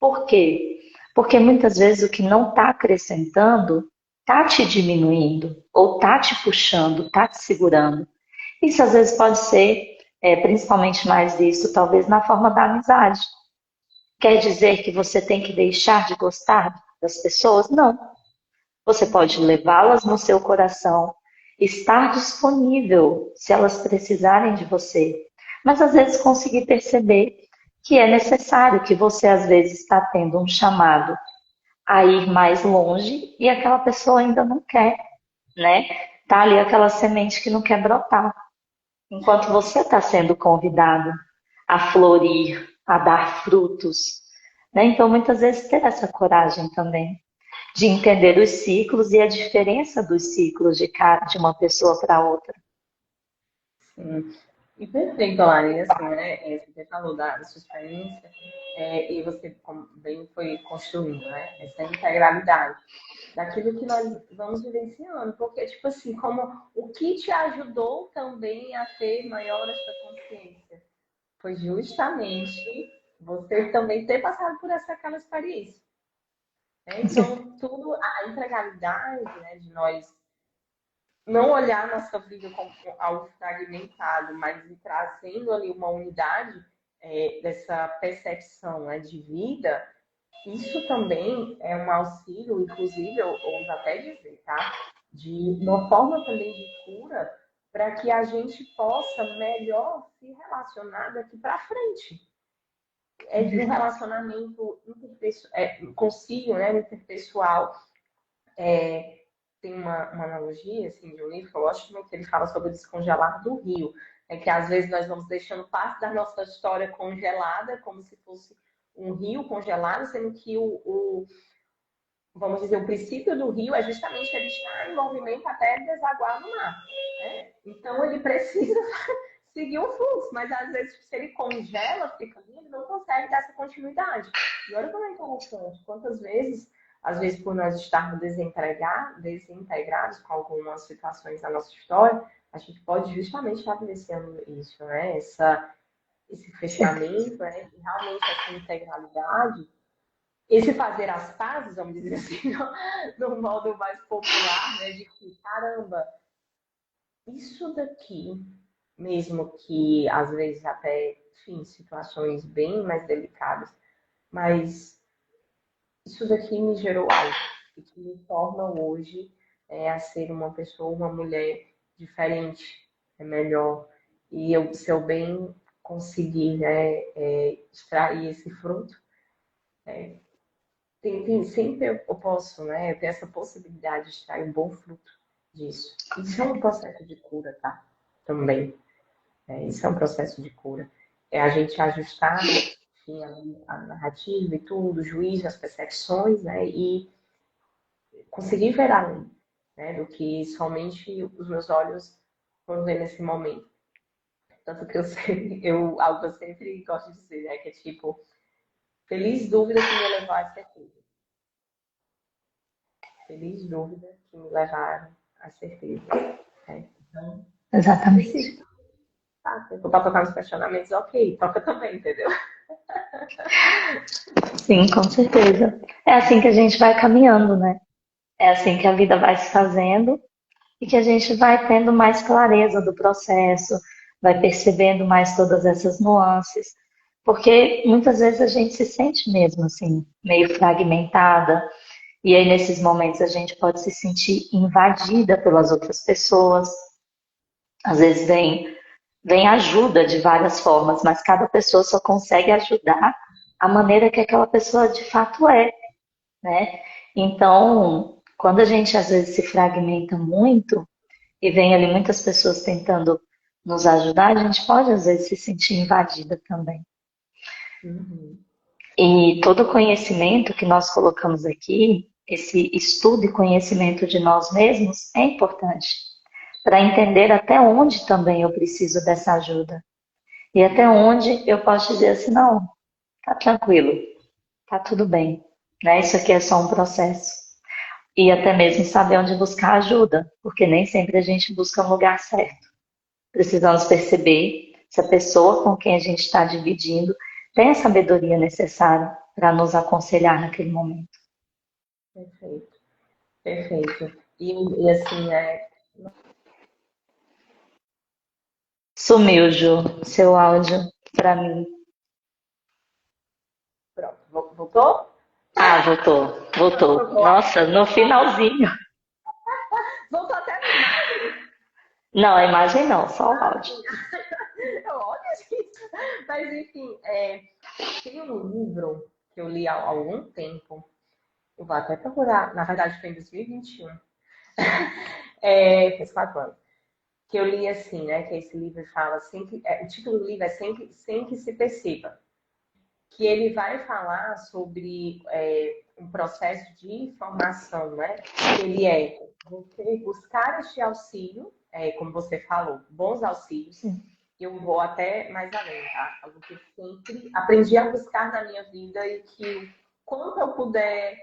[SPEAKER 1] Por quê? Porque muitas vezes o que não está acrescentando está te diminuindo, ou está te puxando, está te segurando. Isso às vezes pode ser, principalmente mais isso, talvez na forma da amizade. Quer dizer que você tem que deixar de gostar das pessoas? Não. Você pode levá-las no seu coração, estar disponível se elas precisarem de você, mas às vezes conseguir perceber que é necessário, que você às vezes está tendo um chamado a ir mais longe e aquela pessoa ainda não quer, né? Tá ali aquela semente que não quer brotar, enquanto você está sendo convidado a florir, a dar frutos, né? Então muitas vezes ter essa coragem também de entender os ciclos e a diferença dos ciclos de uma pessoa para outra.
[SPEAKER 2] Sim. E perfeito, Lari, assim, né? Você falou da sua experiência e você bem foi construindo, né? Essa integralidade daquilo que nós vamos vivenciando. Porque, tipo assim, como o que te ajudou também a ter maior essa consciência foi justamente você também ter passado por aquela experiência. Né? Então, tudo, a integralidade, né, de nós não olhar nossa vida como algo fragmentado, mas ir trazendo ali uma unidade dessa percepção, né, de vida, isso também é um auxílio, inclusive, eu ouso até dizer, tá? De uma forma também de cura para que a gente possa melhor se relacionar daqui para frente. É de um relacionamento consigo, né, interpessoal. Tem uma analogia assim, de um livro que eu gosto muito, que ele fala sobre o descongelar do rio. É que às vezes nós vamos deixando parte da nossa história congelada, como se fosse um rio congelado, sendo que vamos dizer, o princípio do rio é justamente ele estar em movimento até desaguar no mar. Né? Então ele precisa seguir o fluxo, mas às vezes se ele congela, fica ali, ele não consegue dar essa continuidade. E olha como é interessante, quantas vezes, às vezes por nós estarmos desintegrados com algumas situações da nossa história, a gente pode justamente estar vivenciando isso, né? Esse fechamento, né? E realmente essa integralidade, esse fazer as pazes, vamos dizer assim, no modo mais popular, né? De que, caramba, isso daqui, mesmo que às vezes até, enfim, situações bem mais delicadas, mas isso daqui me gerou algo e que me torna hoje a ser uma pessoa, uma mulher diferente, melhor. E eu, se eu bem conseguir, né, extrair esse fruto, sempre eu posso, né, eu tenho essa possibilidade de extrair um bom fruto disso. Isso é um processo de cura, tá? Também. Isso é um processo de cura. É a gente ajustar, enfim, a narrativa e tudo, o juízo, as percepções, né? E conseguir ver além, né? Do que somente os meus olhos vão ver nesse momento. Tanto que algo que eu sempre gosto de dizer, né? Que é tipo, feliz dúvida que me levou à certeza. Feliz dúvida que me levaram à certeza. Então,
[SPEAKER 1] Exatamente.
[SPEAKER 2] tá, se eu for pra tocar nos questionamentos, ok, toca também, entendeu?
[SPEAKER 1] Sim, com certeza. É assim que a gente vai caminhando, né? É assim que a vida vai se fazendo e que a gente vai tendo mais clareza do processo, vai percebendo mais todas essas nuances. Porque muitas vezes a gente se sente mesmo assim, meio fragmentada, e aí nesses momentos a gente pode se sentir invadida pelas outras pessoas. Às vezes vem ajuda de várias formas, mas cada pessoa só consegue ajudar a maneira que aquela pessoa de fato é, né? Então, quando a gente às vezes se fragmenta muito, e vem ali muitas pessoas tentando nos ajudar, a gente pode às vezes se sentir invadida também.
[SPEAKER 2] Uhum.
[SPEAKER 1] E todo o conhecimento que nós colocamos aqui, esse estudo e conhecimento de nós mesmos é importante para entender até onde também eu preciso dessa ajuda e até onde eu posso dizer assim, não, tá tranquilo, tá tudo bem, né? Isso aqui é só um processo. E até mesmo saber onde buscar ajuda, porque nem sempre a gente busca um lugar certo. Precisamos perceber se a pessoa com quem a gente está dividindo tem a sabedoria necessária para nos aconselhar naquele momento.
[SPEAKER 2] Perfeito, perfeito. E assim,
[SPEAKER 1] Sumiu, Ju, seu áudio para mim.
[SPEAKER 2] pronto, voltou?
[SPEAKER 1] Ah, voltou, voltou.
[SPEAKER 2] Voltou,
[SPEAKER 1] Nossa, no finalzinho.
[SPEAKER 2] voltou até a imagem.
[SPEAKER 1] Não, a imagem não, só o áudio.
[SPEAKER 2] Olha, gente. Mas enfim, tem um livro que eu li há algum tempo. Eu vou até procurar, na verdade foi em 2021. Fez 4 anos. Que eu li assim, né? Que esse livro fala sempre. O título do livro é sempre Sem que se perceba. Que ele vai falar sobre um processo de formação, né? Que ele é você buscar este auxílio, como você falou, bons auxílios.
[SPEAKER 1] Sim.
[SPEAKER 2] Eu vou até mais além, tá? Algo que eu sempre aprendi a buscar na minha vida e que quanto eu puder,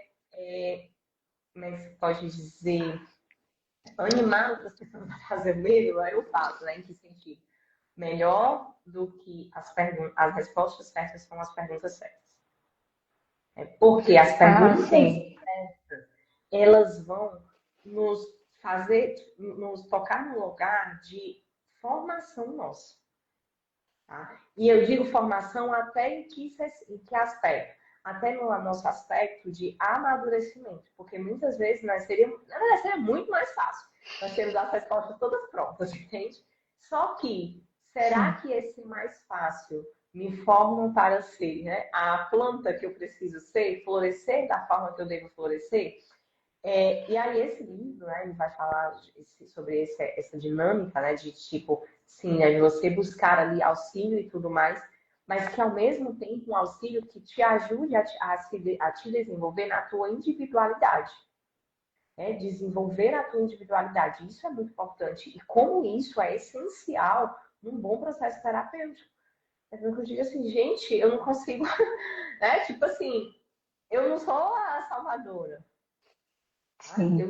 [SPEAKER 2] como é que se pode dizer, animar outras pessoas a fazer o mesmo, aí eu faço, né? Em que sentido? Melhor do que as respostas certas são as perguntas certas. Porque as
[SPEAKER 1] Ah,
[SPEAKER 2] perguntas,
[SPEAKER 1] sim.
[SPEAKER 2] elas vão nos fazer, nos tocar num lugar de formação nossa. Tá? E eu digo formação até em que aspecto? Até no nosso aspecto de amadurecimento, porque muitas vezes na verdade, seria muito mais fácil. Nós temos as respostas todas prontas, entende? Só que, será
[SPEAKER 1] Sim.
[SPEAKER 2] que esse mais fácil me forma para ser, né? A planta que eu preciso ser, florescer da forma que eu devo florescer? E aí esse livro, né, ele vai falar sobre essa dinâmica, né, de tipo, sim, né, de você buscar ali auxílio e tudo mais, mas que ao mesmo tempo um auxílio que te ajude a te desenvolver na tua individualidade, né, desenvolver a tua individualidade. Isso é muito importante e como isso é essencial num bom processo terapêutico. Eu digo assim, gente, eu não consigo, né, tipo assim, eu não sou a salvadora.
[SPEAKER 1] Sim.
[SPEAKER 2] Eu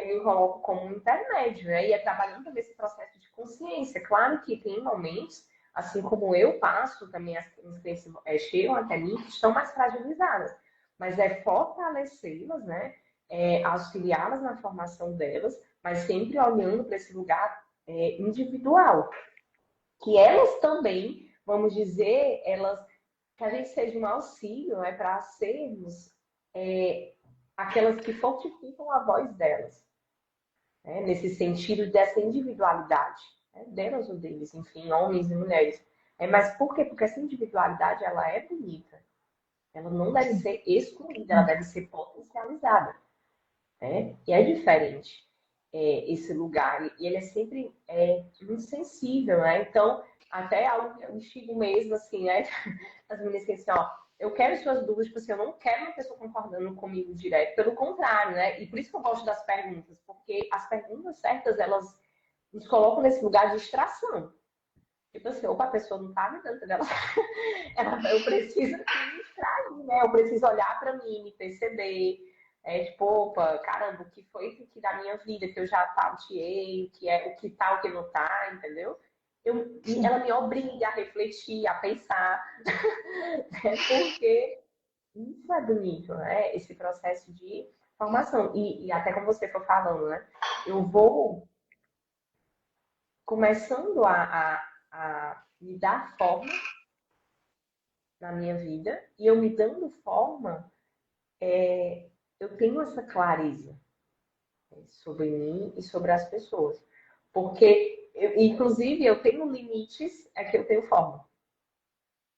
[SPEAKER 2] me coloco como um intermédio, né? E é trabalhando também esse processo de consciência. Claro que tem momentos, assim como eu passo, também as crianças chegam até mim, que estão mais fragilizadas. Mas é fortalecê-las, né? Auxiliá-las na formação delas, mas sempre olhando para esse lugar individual. Que elas também, vamos dizer, que a gente seja um auxílio, né, para sermos aquelas que fortificam a voz delas, né, nesse sentido dessa individualidade, né, delas ou deles, enfim, homens e mulheres. Mas por quê? Porque essa individualidade ela é bonita, ela não deve ser excluída, ela deve ser potencializada, né? E é diferente esse lugar, e ele é sempre muito sensível, né? Então, até algo que eu instigo mesmo, assim, né? As meninas que assim, ó, eu quero suas dúvidas, tipo assim, eu não quero uma pessoa concordando comigo direto, pelo contrário, né? E por isso que eu gosto das perguntas, porque as perguntas certas, elas nos colocam nesse lugar de distração. Tipo assim, opa, a pessoa não tá me dando dela. Eu preciso me distrair, né? Eu preciso olhar para mim, me perceber. Tipo, opa, caramba, o que foi que da minha vida que eu já tateei, o que tá, o que não tá, entendeu? Ela
[SPEAKER 1] Sim.
[SPEAKER 2] me obriga a refletir, a pensar, porque isso é bonito, né? Esse processo de formação. E até como você foi falando, né? Eu vou começando a me dar forma na minha vida, e eu me dando forma, eu tenho essa clareza, né, sobre mim e sobre as pessoas. Porque, inclusive, eu tenho limites, é que eu tenho forma.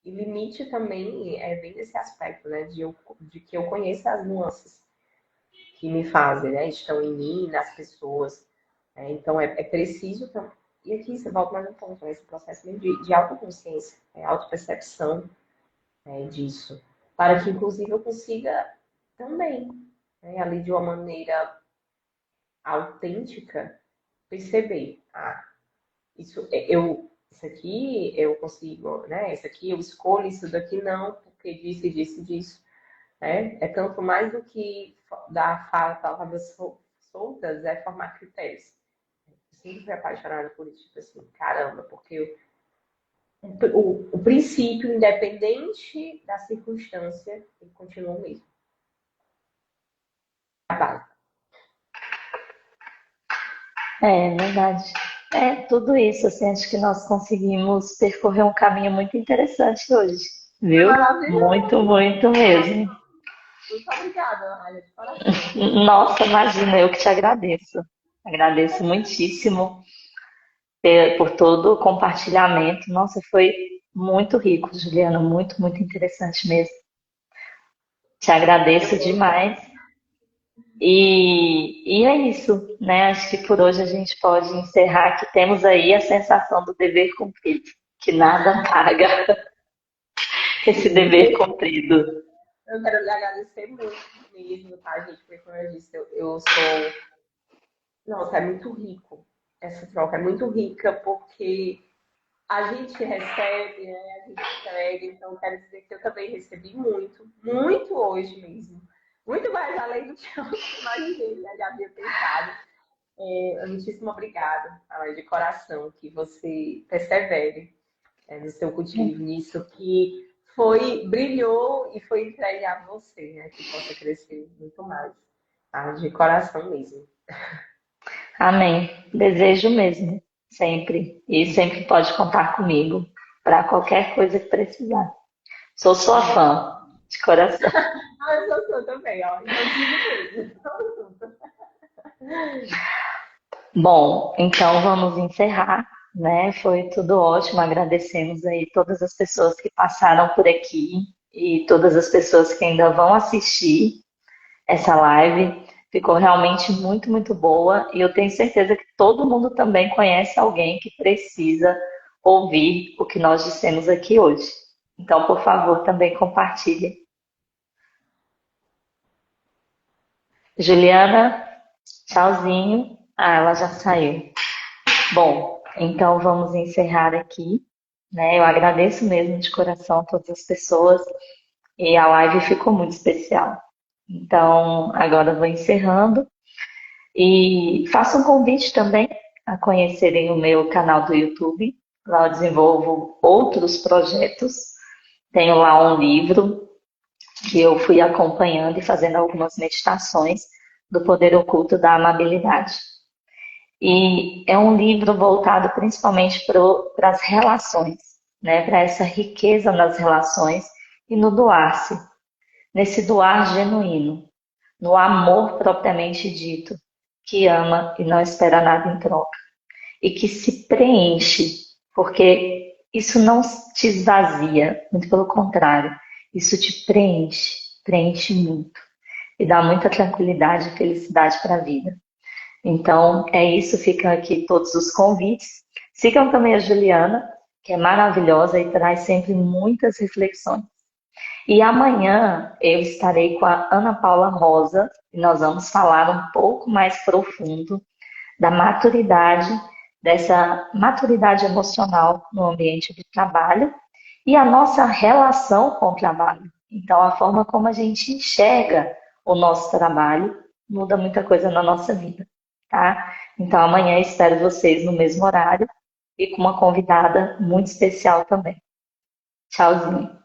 [SPEAKER 2] E limite também vem desse aspecto, né? De que eu conheço as nuances que me fazem, né? Estão em mim, nas pessoas. Então, é preciso. E aqui você volta mais um ponto, né? Esse processo mesmo de autoconsciência, autopercepção disso, para que, inclusive, eu consiga também, né, ali de uma maneira autêntica, perceber, isso aqui eu consigo, né? Isso aqui eu escolho, isso daqui não, porque disse, disse, disso. Né? É tanto mais do que dar palavras soltas, é formar critérios. Eu sempre fui apaixonada por isso, tipo assim, caramba, porque o princípio, independente da circunstância, ele continua o mesmo. A base.
[SPEAKER 1] É verdade. É tudo isso, assim, acho que nós conseguimos percorrer um caminho muito interessante hoje,
[SPEAKER 2] É
[SPEAKER 1] viu? Muito,
[SPEAKER 2] maravilhoso.
[SPEAKER 1] muito mesmo.
[SPEAKER 2] Muito obrigada, Raia, de coração.
[SPEAKER 1] Nossa, imagina, eu que te agradeço. Agradeço muitíssimo por todo o compartilhamento. Nossa, foi muito rico, Juliana, muito, muito interessante mesmo. Te agradeço demais. E é isso, né? Acho que por hoje a gente pode encerrar que temos aí a sensação do dever cumprido, que nada paga esse dever cumprido.
[SPEAKER 2] Eu quero lhe agradecer muito mesmo, tá, gente? Porque, como eu disse, eu sou. Nossa, é muito rico essa troca, é muito rica, porque a gente recebe, né? A gente entrega, então quero dizer que eu também recebi muito, muito hoje mesmo. Muito mais além do que eu imaginei, né? Já havia pensado. Muitíssimo obrigada, de coração, que você persevere no seu cultivo, nisso que brilhou e foi entregue a você, né? Que possa crescer muito mais, tá? De coração mesmo.
[SPEAKER 1] Amém. Desejo mesmo, sempre. E sempre pode contar comigo para qualquer coisa que precisar. Sou sua fã, de coração.
[SPEAKER 2] Eu sou também, ó. Eu digo mesmo.
[SPEAKER 1] Bom, então vamos encerrar, né? Foi tudo ótimo. Agradecemos aí todas as pessoas que passaram por aqui e todas as pessoas que ainda vão assistir essa live. Ficou realmente muito, muito boa e eu tenho certeza que todo mundo também conhece alguém que precisa ouvir o que nós dissemos aqui hoje. Então, por favor, também compartilhe. Juliana, tchauzinho. Ah, ela já saiu. Bom, então vamos encerrar aqui, né? Eu agradeço mesmo de coração a todas as pessoas e a live ficou muito especial. Então, agora eu vou encerrando e faço um convite também a conhecerem o meu canal do YouTube. Lá eu desenvolvo outros projetos. Tenho lá um livro que eu fui acompanhando e fazendo algumas meditações do poder oculto da amabilidade. E é um livro voltado principalmente para as relações, né? Para essa riqueza nas relações e no doar-se, nesse doar genuíno, no amor propriamente dito, que ama e não espera nada em troca, e que se preenche, porque isso não te esvazia, muito pelo contrário, isso te preenche, preenche muito, e dá muita tranquilidade e felicidade para a vida. Então, é isso, ficam aqui todos os convites. Sigam também a Juliana, que é maravilhosa e traz sempre muitas reflexões. E amanhã eu estarei com a Ana Paula Rosa e nós vamos falar um pouco mais profundo da maturidade, dessa maturidade emocional no ambiente de trabalho e a nossa relação com o trabalho. Então, a forma como a gente enxerga o nosso trabalho muda muita coisa na nossa vida, tá? Então, amanhã espero vocês no mesmo horário e com uma convidada muito especial também. Tchauzinho.